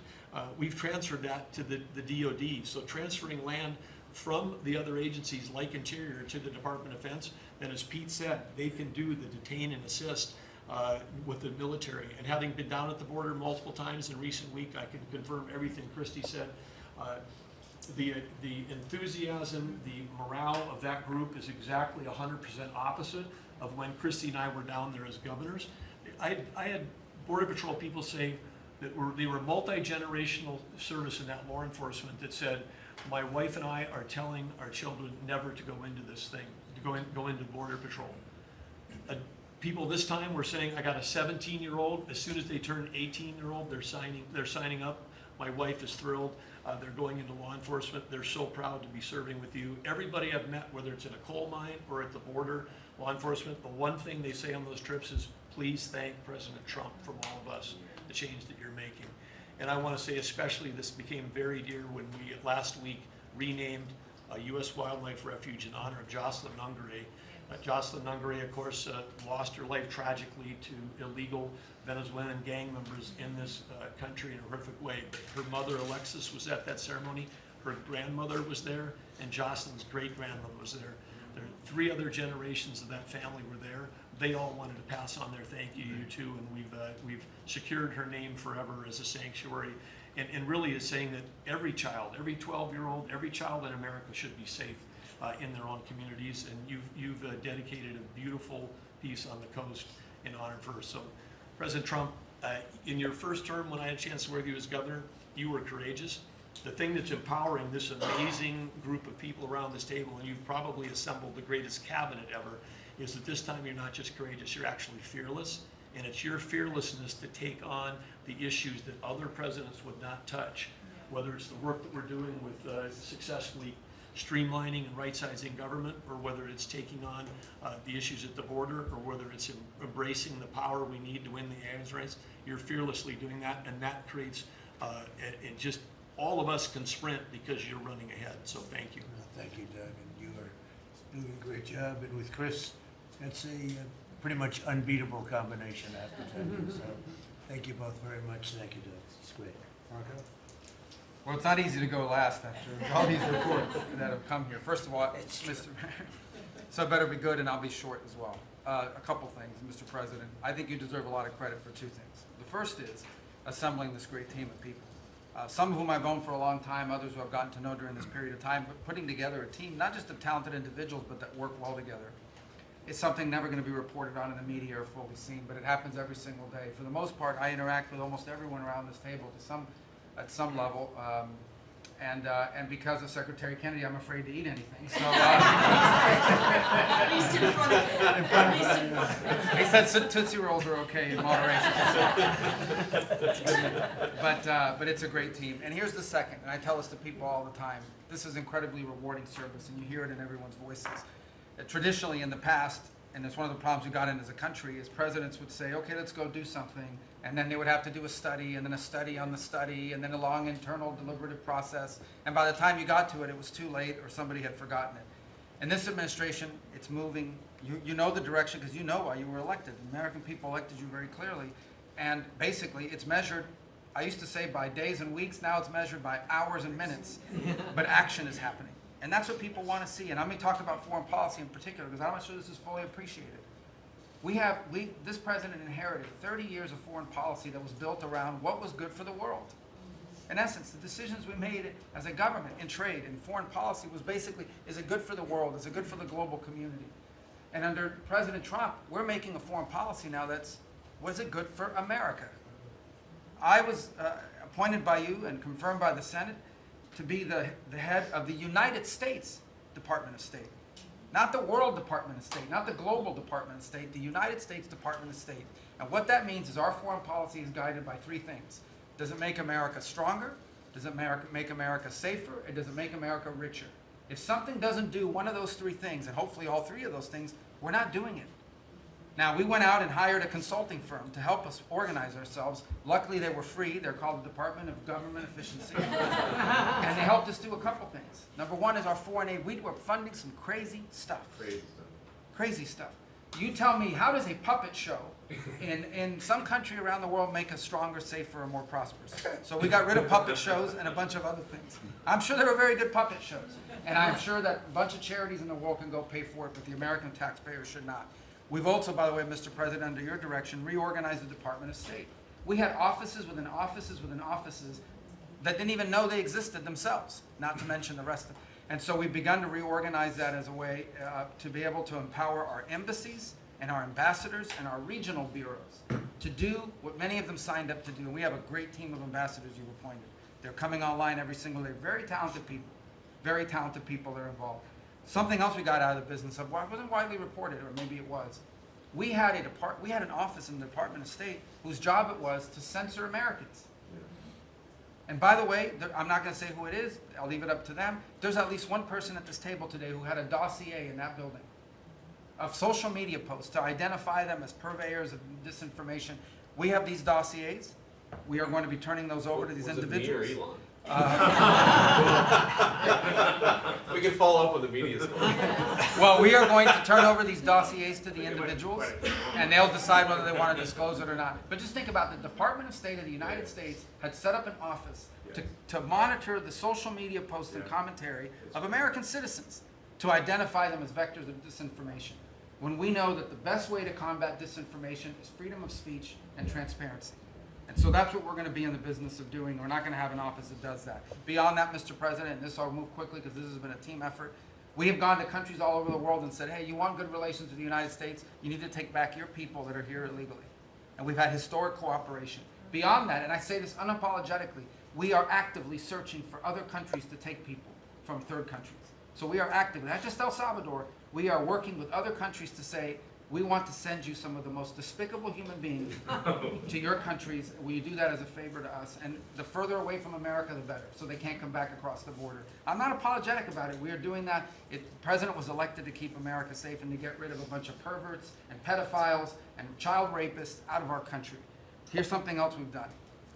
we've transferred that to the DOD. So transferring land from the other agencies like Interior to the Department of Defense, and as Pete said, they can do the detain and assist with the military. And having been down at the border multiple times in recent week, I can confirm everything Christie said. The enthusiasm, the morale of that group is exactly 100% opposite of when Christie and I were down there as governors. I had Border Patrol people say that they were multi-generational service in that law enforcement that said, my wife and I are telling our children never to go into this thing, to go into Border Patrol. People this time were saying, I got a 17-year-old, as soon as they turn 18-year-old, they're signing up. My wife is thrilled. They're going into law enforcement. They're so proud to be serving with you. Everybody I've met, whether it's in a coal mine or at the border, law enforcement, the one thing they say on those trips is, please thank President Trump from all of us, the change that you're making. And I want to say especially this became very dear when we last week renamed a U.S. Wildlife Refuge in honor of Jocelyn Nungare. Jocelyn Nungare, of course, lost her life tragically to illegal Venezuelan gang members in this country in a horrific way. But her mother, Alexis, was at that ceremony. Her grandmother was there, and Jocelyn's great-grandmother was there. There are 3 other generations of that family were there. They all wanted to pass on their thank you too, and we've secured her name forever as a sanctuary, and really is saying that every child, every 12-year-old, every child in America should be safe in their own communities, and you've dedicated a beautiful piece on the coast in honor of her. So, President Trump, in your first term, when I had a chance to work with you as governor, you were courageous. The thing that's empowering this amazing group of people around this table, and you've probably assembled the greatest cabinet ever, is that this time you're not just courageous, you're actually fearless. And it's your fearlessness to take on the issues that other presidents would not touch, whether it's the work that we're doing with successfully streamlining and right-sizing government, or whether it's taking on the issues at the border, or whether it's embracing the power we need to win the arms race. You're fearlessly doing that, and that creates, it just, all of us can sprint because you're running ahead, so thank you. Thank you, Doug, and you are doing a great job, and with Chris, that's a pretty much unbeatable combination, I have to tell you, so thank you both very much. Thank you, Doug. It's great. Marco? Well, it's not easy to go last after all these reports that have come here. First of all, Mr. So I better be good, and I'll be short as well. A couple things, Mr. President. I think you deserve a lot of credit for two things. The first is assembling this great team of people. Some of whom I've known for a long time, others who I've gotten to know during this period of time, but putting together a team, not just of talented individuals, but that work well together. It's something never going to be reported on in the media or fully seen, but it happens every single day. For the most part, I interact with almost everyone around this table at some level, and because of Secretary Kennedy, I'm afraid to eat anything. So, At least in front of him. At least in front of him. he said Tootsie Rolls are okay in moderation. But it's a great team. And here's the second, and I tell this to people all the time. This is incredibly rewarding service, and you hear it in everyone's voices. Traditionally in the past, and it's one of the problems we got in as a country, is presidents would say, okay, let's go do something, and then they would have to do a study, and then a study on the study, and then a long internal deliberative process, and by the time you got to it, it was too late, or somebody had forgotten it. In this administration, it's moving. You know the direction because you know why you were elected. The American people elected you very clearly, and basically it's measured, I used to say by days and weeks, now it's measured by hours and minutes, but action is happening. And that's what people want to see. And I'm going to talk about foreign policy in particular because I'm not sure this is fully appreciated. This president inherited 30 years of foreign policy that was built around what was good for the world. In essence, the decisions we made as a government in trade and foreign policy was basically, is it good for the world? Is it good for the global community? And under President Trump, we're making a foreign policy now was it good for America? I was appointed by you and confirmed by the Senate to be the head of the United States Department of State. Not the World Department of State, not the Global Department of State, the United States Department of State. And what that means is our foreign policy is guided by three things. Does it make America stronger? Does it make America safer? And does it make America richer? If something doesn't do one of those three things, and hopefully all three of those things, we're not doing it. Now, we went out and hired a consulting firm to help us organize ourselves. Luckily, they were free. They're called the Department of Government Efficiency. And they helped us do a couple things. Number one is our foreign aid. We were funding some crazy stuff. Crazy stuff. You tell me, how does a puppet show in some country around the world make us stronger, safer, or more prosperous? So we got rid of puppet shows and a bunch of other things. I'm sure they were very good puppet shows. And I'm sure that a bunch of charities in the world can go pay for it, but the American taxpayer should not. We've also, by the way, Mr. President, under your direction, reorganized the Department of State. We had offices within offices within offices that didn't even know they existed themselves, not to mention the rest of them. And so we've begun to reorganize that as a way to be able to empower our embassies and our ambassadors and our regional bureaus to do what many of them signed up to do. And we have a great team of ambassadors you've appointed. They're coming online every single day. Very talented people that are involved. Something else we got out of the business of, wasn't widely reported, or maybe it was. We had an office in the Department of State whose job it was to censor Americans. And by the way, I'm not going to say who it is. I'll leave it up to them. There's at least one person at this table today who had a dossier in that building of social media posts to identify them as purveyors of disinformation. We have these dossiers. We are going to be turning those over to these individuals. Was it me or Elon? We can follow up with the media story. Well, we are going to turn over these dossiers to the individuals, and they'll decide whether they want to disclose it or not. But just think about the Department of State of the United States had set up an office to monitor the social media posts and commentary of American citizens to identify them as vectors of disinformation. When we know that the best way to combat disinformation is freedom of speech and transparency. And so that's what we're going to be in the business of doing. We're not going to have an office that does that. Beyond that, Mr. President, and this I'll move quickly because this has been a team effort, we have gone to countries all over the world and said, hey, you want good relations with the United States, you need to take back your people that are here illegally. And we've had historic cooperation. Beyond that, and I say this unapologetically, we are actively searching for other countries to take people from third countries. So we are actively, not just El Salvador, we are working with other countries to say, we want to send you some of the most despicable human beings to your countries. Will you do that as a favor to us? And the further away from America, the better, so they can't come back across the border. I'm not apologetic about it. We are doing that. The president was elected to keep America safe and to get rid of a bunch of perverts and pedophiles and child rapists out of our country. Here's something else we've done.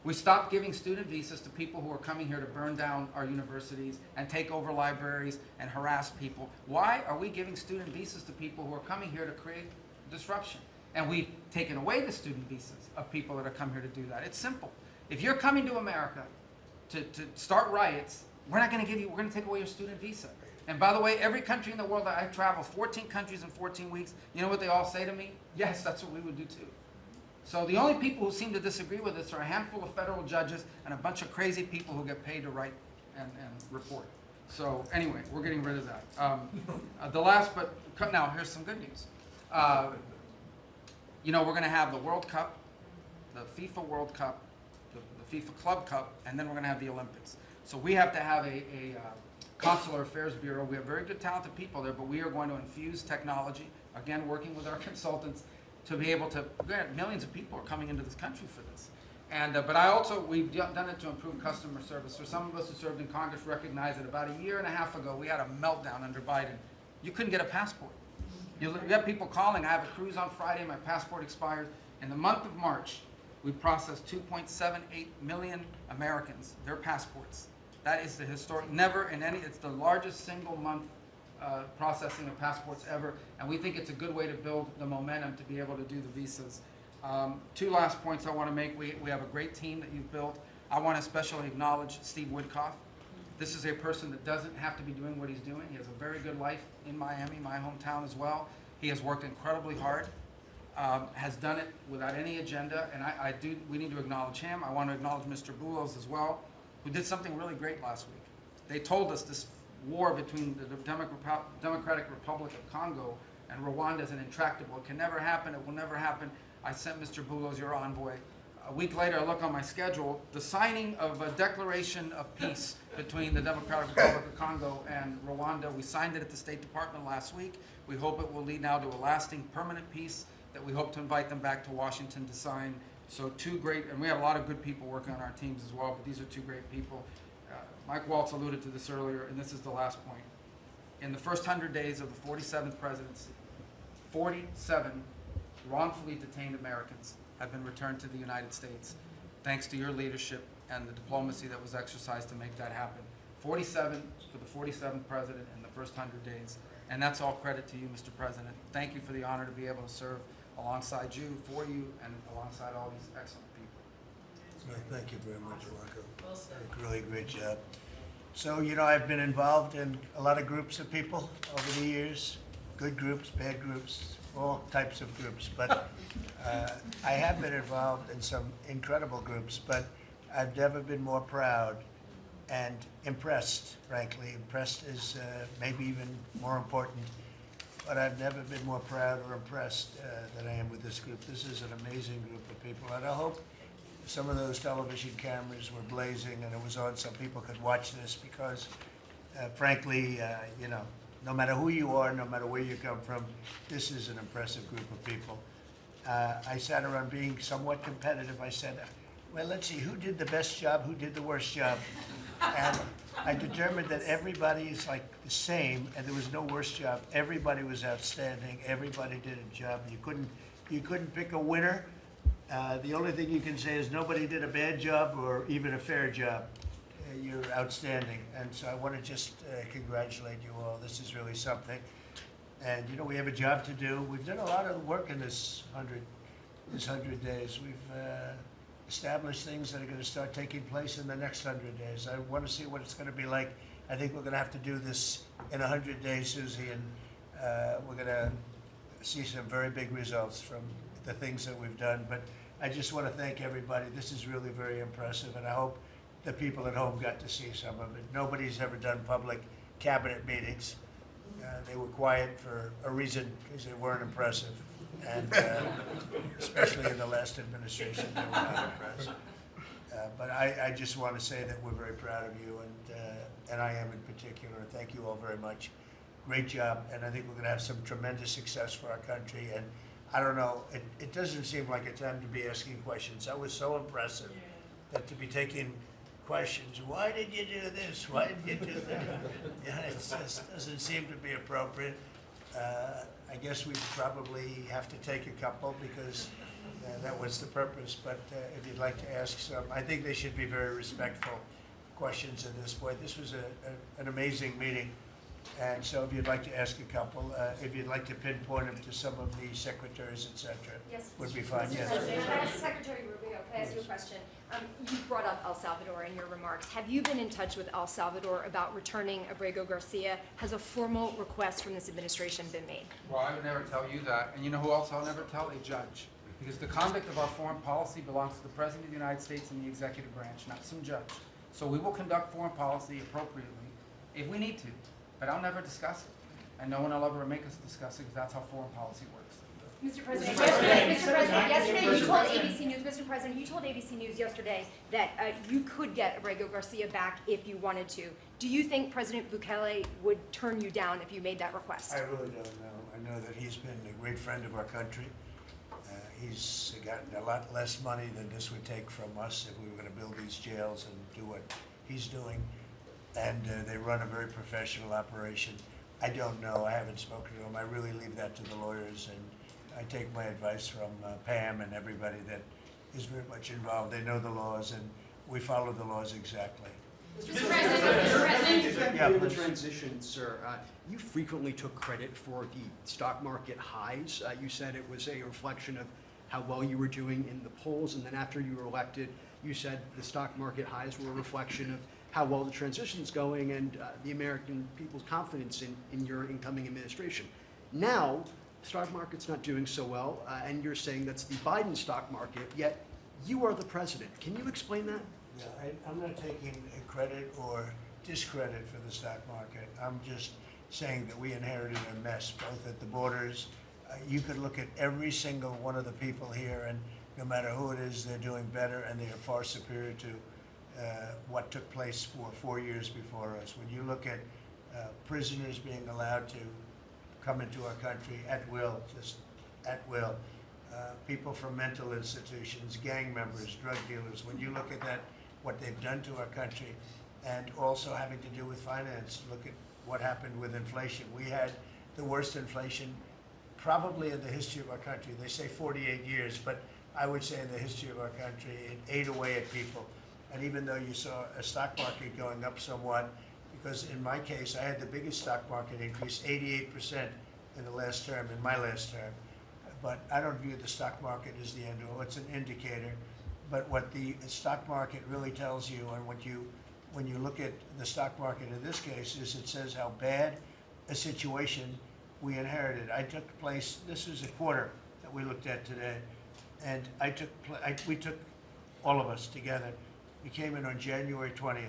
We stopped giving student visas to people who are coming here to burn down our universities and take over libraries and harass people. Why are we giving student visas to people who are coming here to create disruption? And we've taken away the student visas of people that are coming here to do that. It's simple. If you're coming to America to start riots, we're going to take away your student visa. And by the way, every country in the world that I travel, 14 countries in 14 weeks, you know what they all say to me? Yes, that's what we would do too. So the only people who seem to disagree with us are a handful of federal judges and a bunch of crazy people who get paid to write and report. So anyway, we're getting rid of that. The last, but now here's some good news. You know, we're going to have the World Cup, the FIFA World Cup, the FIFA Club Cup, and then we're going to have the Olympics. So we have to have a Consular Affairs Bureau. We have very good, talented people there, but we are going to infuse technology, again, working with our consultants, to be able to, millions of people are coming into this country for this. And, but we've done it to improve customer service. For some of us who served in Congress recognize that about a year and a half ago, we had a meltdown under Biden. You couldn't get a passport. You have people calling, I have a cruise on Friday, my passport expires. In the month of March, we processed 2.78 million Americans, their passports. That is the historic, it's the largest single month processing of passports ever, and we think it's a good way to build the momentum to be able to do the visas. Two last points I want to make. We have a great team that you've built. I want to especially acknowledge Steve Woodcock. This is a person that doesn't have to be doing what he's doing. He has a very good life in Miami, my hometown as well. He has worked incredibly hard, has done it without any agenda, and we need to acknowledge him. I want to acknowledge Mr. Boulos as well, who did something really great last week. They told us this war between the Democratic Republic of Congo and Rwanda is an intractable. It can never happen. It will never happen. I sent Mr. Boulos, your envoy. A week later, I look on my schedule, the signing of a declaration of peace between the Democratic Republic of Congo and Rwanda. We signed it at the State Department last week. We hope it will lead now to a lasting, permanent peace that we hope to invite them back to Washington to sign. So two great, and we have a lot of good people working on our teams as well, but these are two great people. Mike Waltz alluded to this earlier, and this is the last point. In the first 100 days of the 47th presidency, 47 wrongfully detained Americans have been returned to the United States, thanks to your leadership and the diplomacy that was exercised to make that happen. 47 for the 47th president in the first 100 days, and that's all credit to you, Mr. President. Thank you for the honor to be able to serve alongside you, for you, and alongside all these excellent people. Well, thank you very much, Marco. Really great job. So, you know, I've been involved in a lot of groups of people over the years, good groups, bad groups, all types of groups. But I have been involved in some incredible groups, but I've never been more proud and impressed, frankly. Impressed is maybe even more important, but I've never been more proud or impressed than I am with this group. This is an amazing group of people, and I hope some of those television cameras were blazing and it was on so people could watch this because, frankly, you know, no matter who you are, no matter where you come from, this is an impressive group of people. I sat around being somewhat competitive. I said, well, let's see, who did the best job, who did the worst job? And I determined that everybody is like the same and there was no worst job. Everybody was outstanding. Everybody did a job. You couldn't pick a winner. The only thing you can say is nobody did a bad job or even a fair job. You're outstanding. And so I want to just congratulate you all. This is really something. And, you know, we have a job to do. We've done a lot of work in this 100 days. We've established things that are going to start taking place in the next 100 days. I want to see what it's going to be like. I think we're going to have to do this in 100 days, Susie, and we're going to see some very big results from the things that we've done. But I just want to thank everybody. This is really very impressive, and I hope the people at home got to see some of it. Nobody's ever done public cabinet meetings. They were quiet for a reason, because they weren't impressive. And especially in the last administration, they were not impressive. But I just want to say that we're very proud of you, and I am in particular. Thank you all very much. great job, and I think we're going to have some tremendous success for our country. And I don't know, it doesn't seem like a time to be asking questions. That was so impressive that to be taking questions. Why did you do this? Why did you do that? Yeah, it just doesn't seem to be appropriate. I guess we probably have to take a couple because that was the purpose. But if you'd like to ask some, I think they should be very respectful questions at this point. This was an amazing meeting. And so if you'd like to ask a couple, if you'd like to pinpoint them to some of the secretaries, et cetera, Yes. would be fine. Mr. Yes. President, Secretary Rubio, can I ask you a question? You brought up El Salvador in your remarks. Have you been in touch with El Salvador about returning Abrego Garcia? Has a formal request from this administration been made? Well, I would never tell you that. And you know who else I'll never tell? A judge. Because the conduct of our foreign policy belongs to the President of the United States and the executive branch, not some judge. So we will conduct foreign policy appropriately if we need to, but I'll never discuss it. And no one will ever make us discuss it because that's how foreign policy works. Mr. President, yesterday you told ABC News, Mr. President, you told ABC News yesterday that you could get Abrego Garcia back if you wanted to. Do you think President Bukele would turn you down if you made that request? I really don't know. I know that he's been a great friend of our country. He's gotten a lot less money than this would take from us if we were going to build these jails and do what he's doing. And they run a very professional operation. I don't know. I haven't spoken to him. I really leave that to the lawyers, and I take my advice from Pam and everybody that is very much involved. They know the laws, and we follow the laws exactly. Mr. President, Yeah, during the please. transition, sir, you frequently took credit for the stock market highs. You said it was a reflection of how well you were doing in the polls, and then after you were elected, you said the stock market highs were a reflection of how well the transition's going and the American people's confidence in your incoming administration. Now, the stock market's not doing so well, and you're saying that's the Biden stock market, yet you are the president. Can you explain that? Yeah, I'm not taking credit or discredit for the stock market. I'm just saying that we inherited a mess, both at the borders. You could look at every single one of the people here, and no matter who it is, they're doing better, and they are far superior to what took place for 4 years before us. When you look at prisoners being allowed to come into our country at will, just at will, people from mental institutions, gang members, drug dealers, when you look at that, what they've done to our country, and also having to do with finance, look at what happened with inflation. We had the worst inflation probably in the history of our country. They say 48 years, but I would say in the history of our country, it ate away at people. And even though you saw a stock market going up somewhat, because in my case, I had the biggest stock market increase, 88% in the last term, in my last term. But I don't view the stock market as the end all. It's an indicator. But what the stock market really tells you, and when you look at the stock market in this case, is it says how bad a situation we inherited. This was a quarter that we looked at today, and we took all of us together. We came in on January 20th.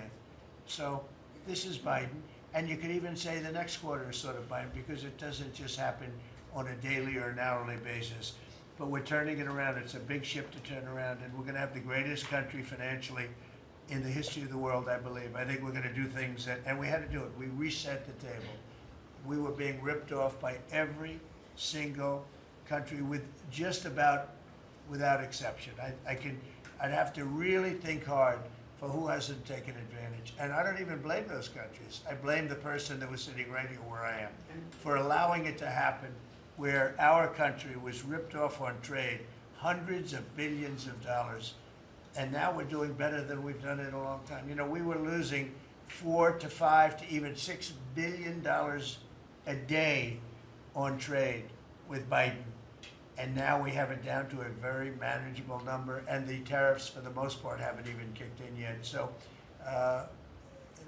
So this is Biden, and you could even say the next quarter is sort of Biden because it doesn't just happen on a daily or an hourly basis. But we're turning it around. It's a big ship to turn around, and we're going to have the greatest country financially in the history of the world, I believe. I think we're going to do things and we had to do it. We reset the table. We were being ripped off by every single country with just about, without exception. I'd have to really think hard for who hasn't taken advantage. And I don't even blame those countries. I blame the person that was sitting right here where I am for allowing it to happen, where our country was ripped off on trade, hundreds of billions of dollars, and now we're doing better than we've done in a long time. You know, we were losing $4 to $5 to even $6 billion a day on trade with Biden. And now we have it down to a very manageable number, and the tariffs, for the most part, haven't even kicked in yet. So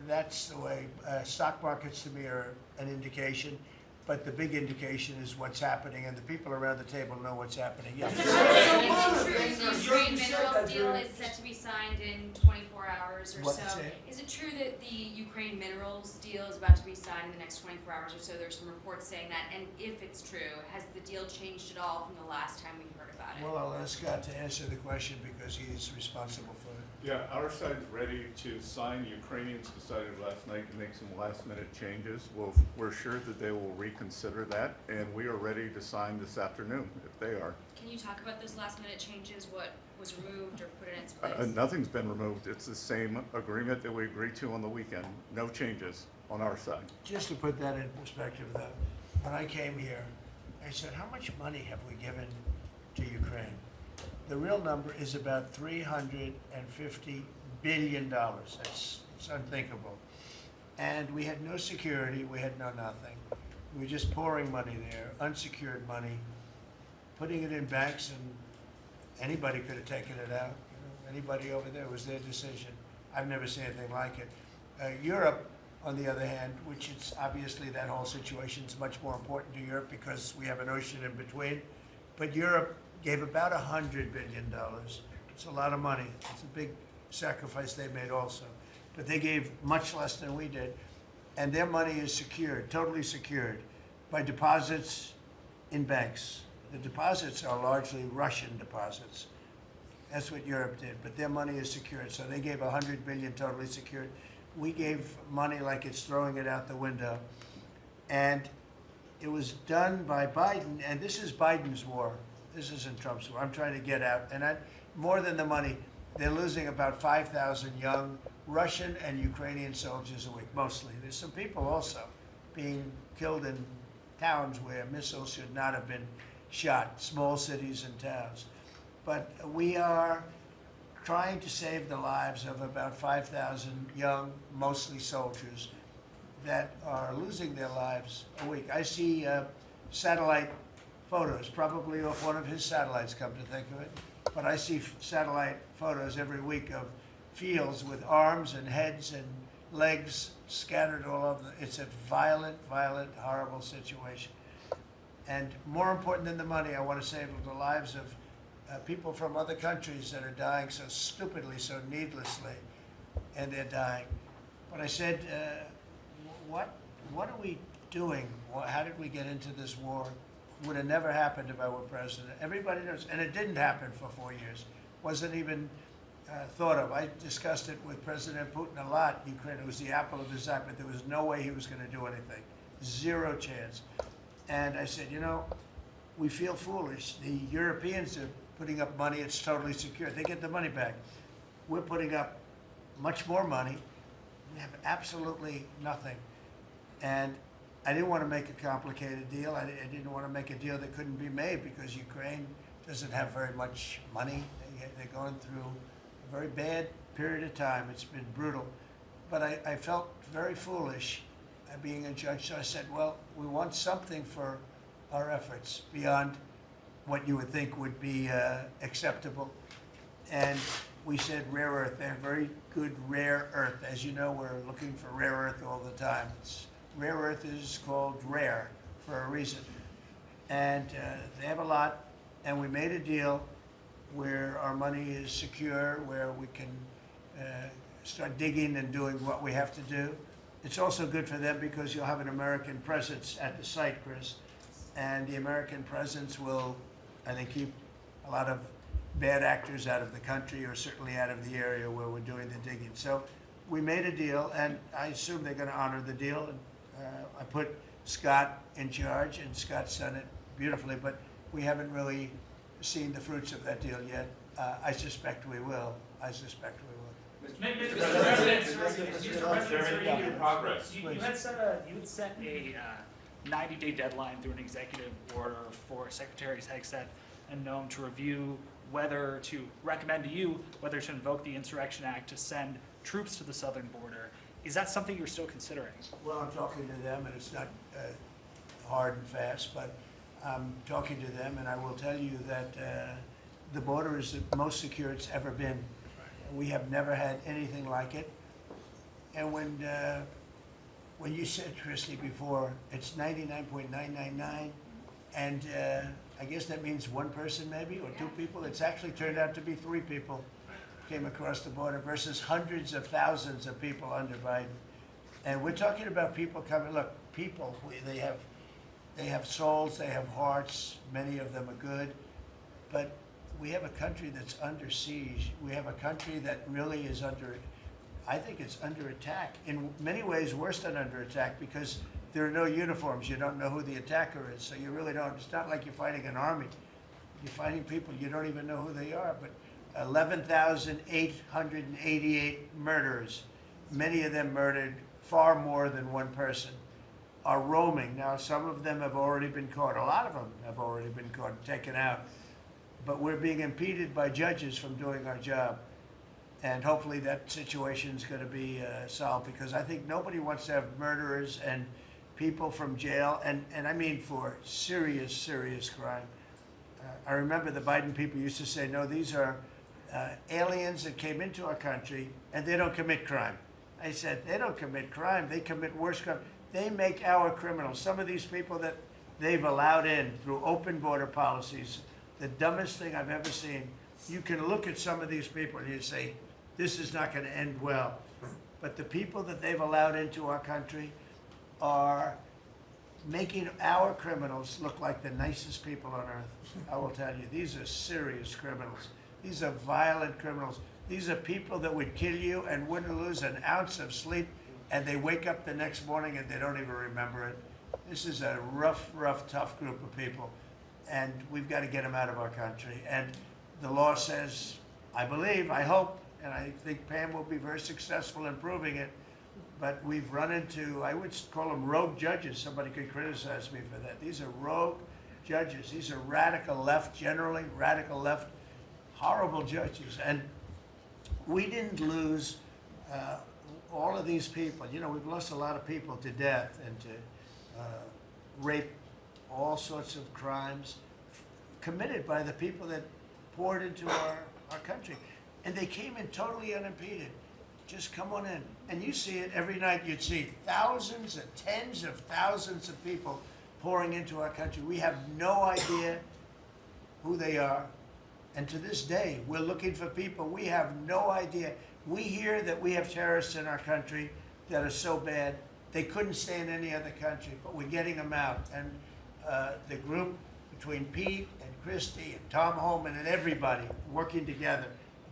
that's the way. Stock markets, to me, are an indication, but the big indication is what's happening, and the people around the table know what's happening. Yes. The Ukraine minerals deal is set to be signed in 24 hours or What's so. it? Is it true that the Ukraine minerals deal is about to be signed in the next 24 hours or so? There's some reports saying that. And if it's true, has the deal changed at all from the last time we heard about it? Well, I'll ask Scott to answer the question because he's responsible for it. Yeah, our side's ready to sign. Ukrainians decided last night to make some last-minute changes. We're sure that they will reconsider that, and we are ready to sign this afternoon if they are. Can you talk about those last minute changes, what was removed or put in its place? Nothing's been removed. It's the same agreement that we agreed to on the weekend. No changes on our side. Just to put that in perspective, though, when I came here, I said, how much money have we given to Ukraine? The real number is about $350 billion. It's unthinkable. And we had no security, we had no nothing. We were just pouring money there, unsecured money, putting it in banks, and anybody could have taken it out. You know, anybody over there, it was their decision. I've never seen anything like it. Europe, on the other hand, which it's obviously that whole situation is much more important to Europe because we have an ocean in between. But Europe gave about $100 billion. It's a lot of money. It's a big sacrifice they made also. But they gave much less than we did. And their money is secured, totally secured, by deposits in banks. The deposits are largely Russian deposits. That's what Europe did, but their money is secured. So they gave $100 billion totally secured. We gave money like it's throwing it out the window. And it was done by Biden, and this is Biden's war. This isn't Trump's war. I'm trying to get out. And more than the money, they're losing about 5,000 young Russian and Ukrainian soldiers a week, mostly. There's some people also being killed in towns where missiles should not have been shot, small cities and towns. But we are trying to save the lives of about 5,000 young, mostly soldiers, that are losing their lives a week. I see satellite photos, probably off one of his satellites, come to think of it. But I see satellite photos every week of fields with arms and heads and legs scattered all over. It's a violent, violent, horrible situation. And more important than the money, I want to save the lives of people from other countries that are dying so stupidly, so needlessly, and they're dying. But I said, what are we doing? How did we get into this war? Would have never happened if I were president. Everybody knows, and it didn't happen for 4 years. Wasn't even thought of. I discussed it with President Putin a lot. Ukraine, it was the apple of his eye, but there was no way he was going to do anything. Zero chance. And I said, you know, we feel foolish. The Europeans are putting up money. It's totally secure. They get the money back. We're putting up much more money. We have absolutely nothing. And I didn't want to make a complicated deal. I didn't want to make a deal that couldn't be made because Ukraine doesn't have very much money. They're going through a very bad period of time. It's been brutal. But I felt very foolish being a judge. So I said, well, we want something for our efforts beyond what you would think would be acceptable. And we said rare earth. They have very good rare earth. As you know, we're looking for rare earth all the time. Rare earth is called rare for a reason. And they have a lot, and we made a deal where our money is secure, where we can start digging and doing what we have to do. It's also good for them because you'll have an American presence at the site, Chris. And the American presence will, I think, keep a lot of bad actors out of the country, or certainly out of the area where we're doing the digging. So we made a deal, and I assume they're going to honor the deal. And, I put Scott in charge, and Scott's done it beautifully, but we haven't really seen the fruits of that deal yet. I suspect we will. I suspect we will. Mr. President, in progress. You had set a 90-day deadline through an executive order for Secretaries Hegseth and Noem to review whether to recommend to you whether to invoke the Insurrection Act to send troops to the southern border. Is that something you're still considering? Well, I'm talking to them, and it's not hard and fast, but I'm talking to them, and I will tell you that the border is the most secure it's ever been. We have never had anything like it. And when you said, Christy, before, it's 99.999, and I guess that means one person maybe, or two people. It's actually turned out to be 3 people came across the border versus hundreds of thousands of people under Biden. And we're talking about people coming, look, people, they have souls, they have hearts, many of them are good, but we have a country that's under siege. We have a country that really is under, I think it's under attack. In many ways, worse than under attack, because there are no uniforms. You don't know who the attacker is, so you really don't. It's not like you're fighting an army. You're fighting people, you don't even know who they are. But 11,888 murderers, many of them murdered far more than one person, are roaming. Now, some of them have already been caught. A lot of them have already been caught and taken out. But we're being impeded by judges from doing our job. And hopefully that situation is going to be solved, because I think nobody wants to have murderers and people from jail, and I mean for serious, serious crime. I remember the Biden people used to say, no, these are aliens that came into our country and they don't commit crime. I said, they don't commit crime, they commit worse crime. They make our criminals. Some of these people that they've allowed in through open border policies, the dumbest thing I've ever seen. You can look at some of these people and you say, this is not going to end well. But the people that they've allowed into our country are making our criminals look like the nicest people on earth. I will tell you, these are serious criminals. These are violent criminals. These are people that would kill you and wouldn't lose an ounce of sleep, and they wake up the next morning and they don't even remember it. This is a rough, rough, tough group of people, and we've got to get them out of our country. And the law says, I believe, I hope, and I think Pam will be very successful in proving it, but we've run into, I would call them rogue judges. Somebody could criticize me for that. These are rogue judges. These are radical left, generally radical left, horrible judges. And we didn't lose all of these people. You know, we've lost a lot of people to death and to rape, all sorts of crimes committed by the people that poured into our country. And they came in totally unimpeded. Just come on in. And you see it every night. You'd see thousands and tens of thousands of people pouring into our country. We have no idea who they are. And to this day, we're looking for people. We have no idea. We hear that we have terrorists in our country that are so bad, they couldn't stay in any other country, but we're getting them out. And the group between Pete and Christy and Tom Holman and everybody working together,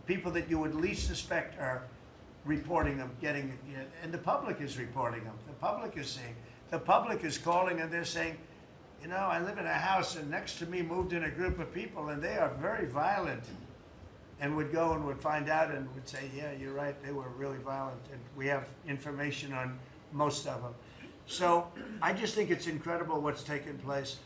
people that you would least suspect are reporting them, getting it, and the public is reporting them. The public is seeing. The public is calling and they're saying, you know, I live in a house and next to me moved in a group of people and they are very violent, and would go and would find out and would say, yeah, you're right, they were really violent, and we have information on most of them. So I just think it's incredible what's taken place.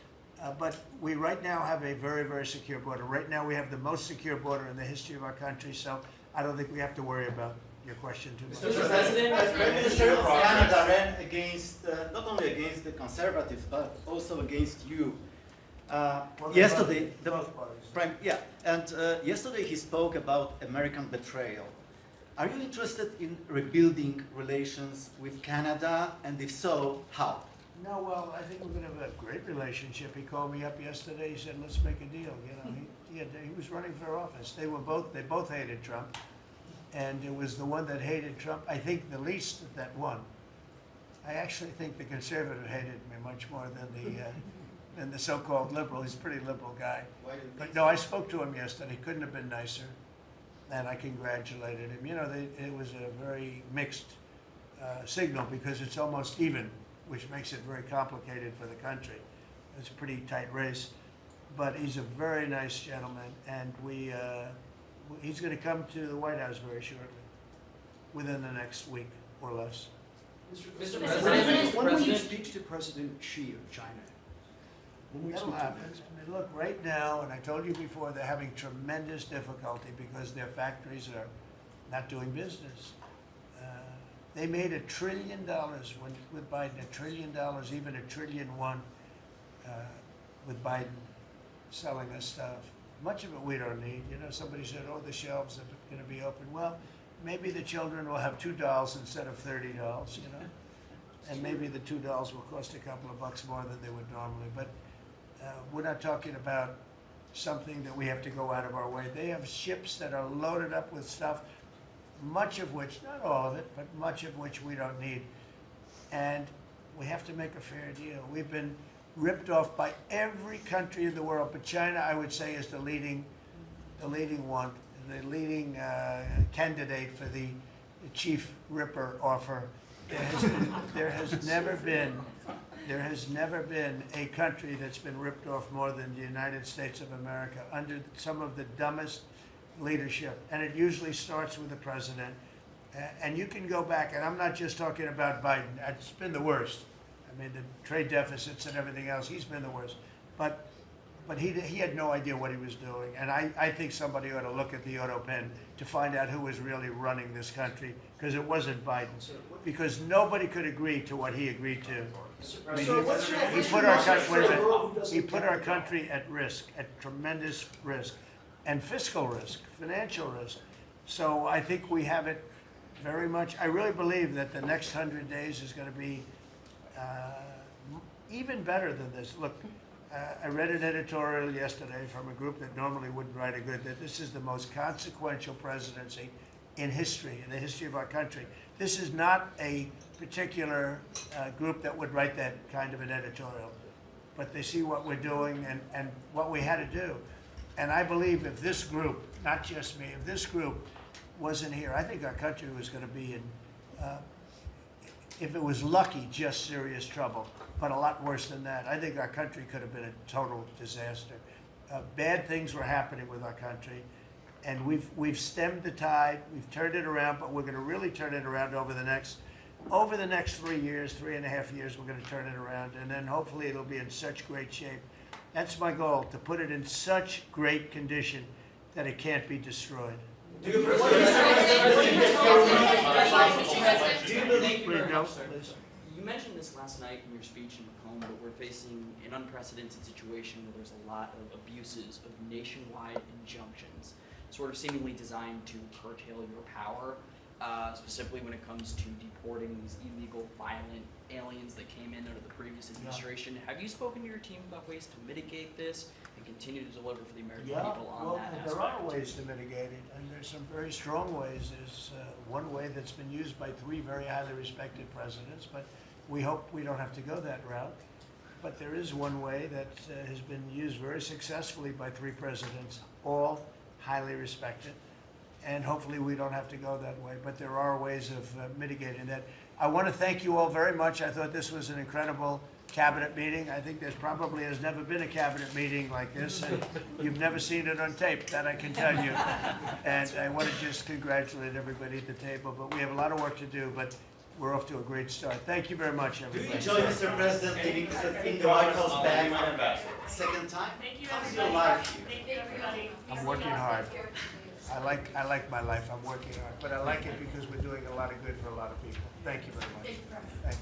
But we right now have a very, very secure border. Right now we have the most secure border in the history of our country, so I don't think we have to worry about your question too much. Mr. President, Prime Minister of Canada ran against, not only against the Conservatives, but also against you. Yesterday, yesterday he spoke about American betrayal. Are you interested in rebuilding relations with Canada, and if so, how? No, well, I think we're going to have a great relationship. He called me up yesterday. He said, "Let's make a deal." You know, he was running for office. They both hated Trump, and it was the one that hated Trump, I think, the least that won. I actually think the conservative hated me much more than the so-called liberal. He's a pretty liberal guy. But no, I spoke to him yesterday. He couldn't have been nicer, and I congratulated him. You know, it was a very mixed signal, because it's almost even, which makes it very complicated for the country. It's a pretty tight race, but he's a very nice gentleman, and he's going to come to the White House very shortly, within the next week or less. Mr. President, when will you speak to President Xi of China? When will you That'll speak to him? happen. I mean, look, right now, and I told you before, they're having tremendous difficulty because their factories are not doing business. They made $1 trillion with Biden, $1 trillion, even $1.1 trillion with Biden selling us stuff. Much of it we don't need. You know, somebody said, oh, the shelves are going to be open. Well, maybe the children will have $2 instead of $30, you know, and maybe the $2 will cost a couple of bucks more than they would normally. But we're not talking about something that we have to go out of our way. They have ships that are loaded up with stuff, much of which, not all of it, but much of which we don't need. And we have to make a fair deal. We've been ripped off by every country in the world, but China, I would say, is the leading the leading one, the leading candidate for the chief ripper offer. There has never been a country that's been ripped off more than the United States of America under some of the dumbest leadership. And it usually starts with the president. And you can go back, and I'm not just talking about Biden. It's been the worst. I mean, the trade deficits and everything else, he's been the worst. But he had no idea what he was doing. And I think somebody ought to look at the auto pen to find out who was really running this country, because it wasn't Biden. Because nobody could agree to what he agreed to. I mean, he put our country, wait a minute, he put our country at risk, at tremendous risk, and fiscal risk, financial risk. So I think we have it very much. I really believe that the next 100 days is going to be even better than this. Look, I read an editorial yesterday from a group that normally wouldn't write a good, that this is the most consequential presidency in history, in the history of our country. This is not a particular group that would write that kind of an editorial, but they see what we're doing and what we had to do. And I believe if this group, not just me, if this group wasn't here, I think our country was going to be in, if it was lucky, just serious trouble, but a lot worse than that. I think our country could have been a total disaster. Bad things were happening with our country, and we've stemmed the tide, we've turned it around, but we're going to really turn it around over the next 3 years, 3.5 years, we're going to turn it around, and then hopefully it'll be in such great shape. That's my goal, to put it in such great condition that it can't be destroyed. You mentioned this last night in your speech in Macomb, but we're facing an unprecedented situation where there's a lot of abuses of nationwide injunctions, sort of seemingly designed to curtail your power, specifically when it comes to deporting these illegal, violent aliens that came in under the previous administration. Yeah. Have you spoken to your team about ways to mitigate this and continue to deliver for the American people on that aspect? There are ways to mitigate it, and there's some very strong ways. There's one way that's been used by 3 very highly respected presidents, but we hope we don't have to go that route. But there is one way that has been used very successfully by 3 presidents, all highly respected, and hopefully we don't have to go that way. But there are ways of mitigating that. I want to thank you all very much. I thought this was an incredible cabinet meeting. I think there's probably has never been a cabinet meeting like this, and you've never seen it on tape, that I can tell you. And I want to just congratulate everybody at the table, but we have a lot of work to do, but we're off to a great start. Thank you very much, everybody. Do you enjoy, Mr. President, taking the White House back second time? How's your life here? I'm working hard. I like my life. I'm working hard, but I like it because we're doing a lot of good for a lot of people. Thank you very much. Thank you.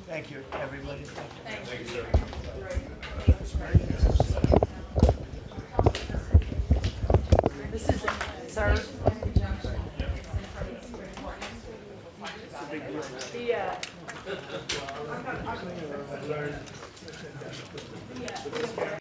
Thank you, everybody. Thank you, sir. This is, sir. It's a big deal.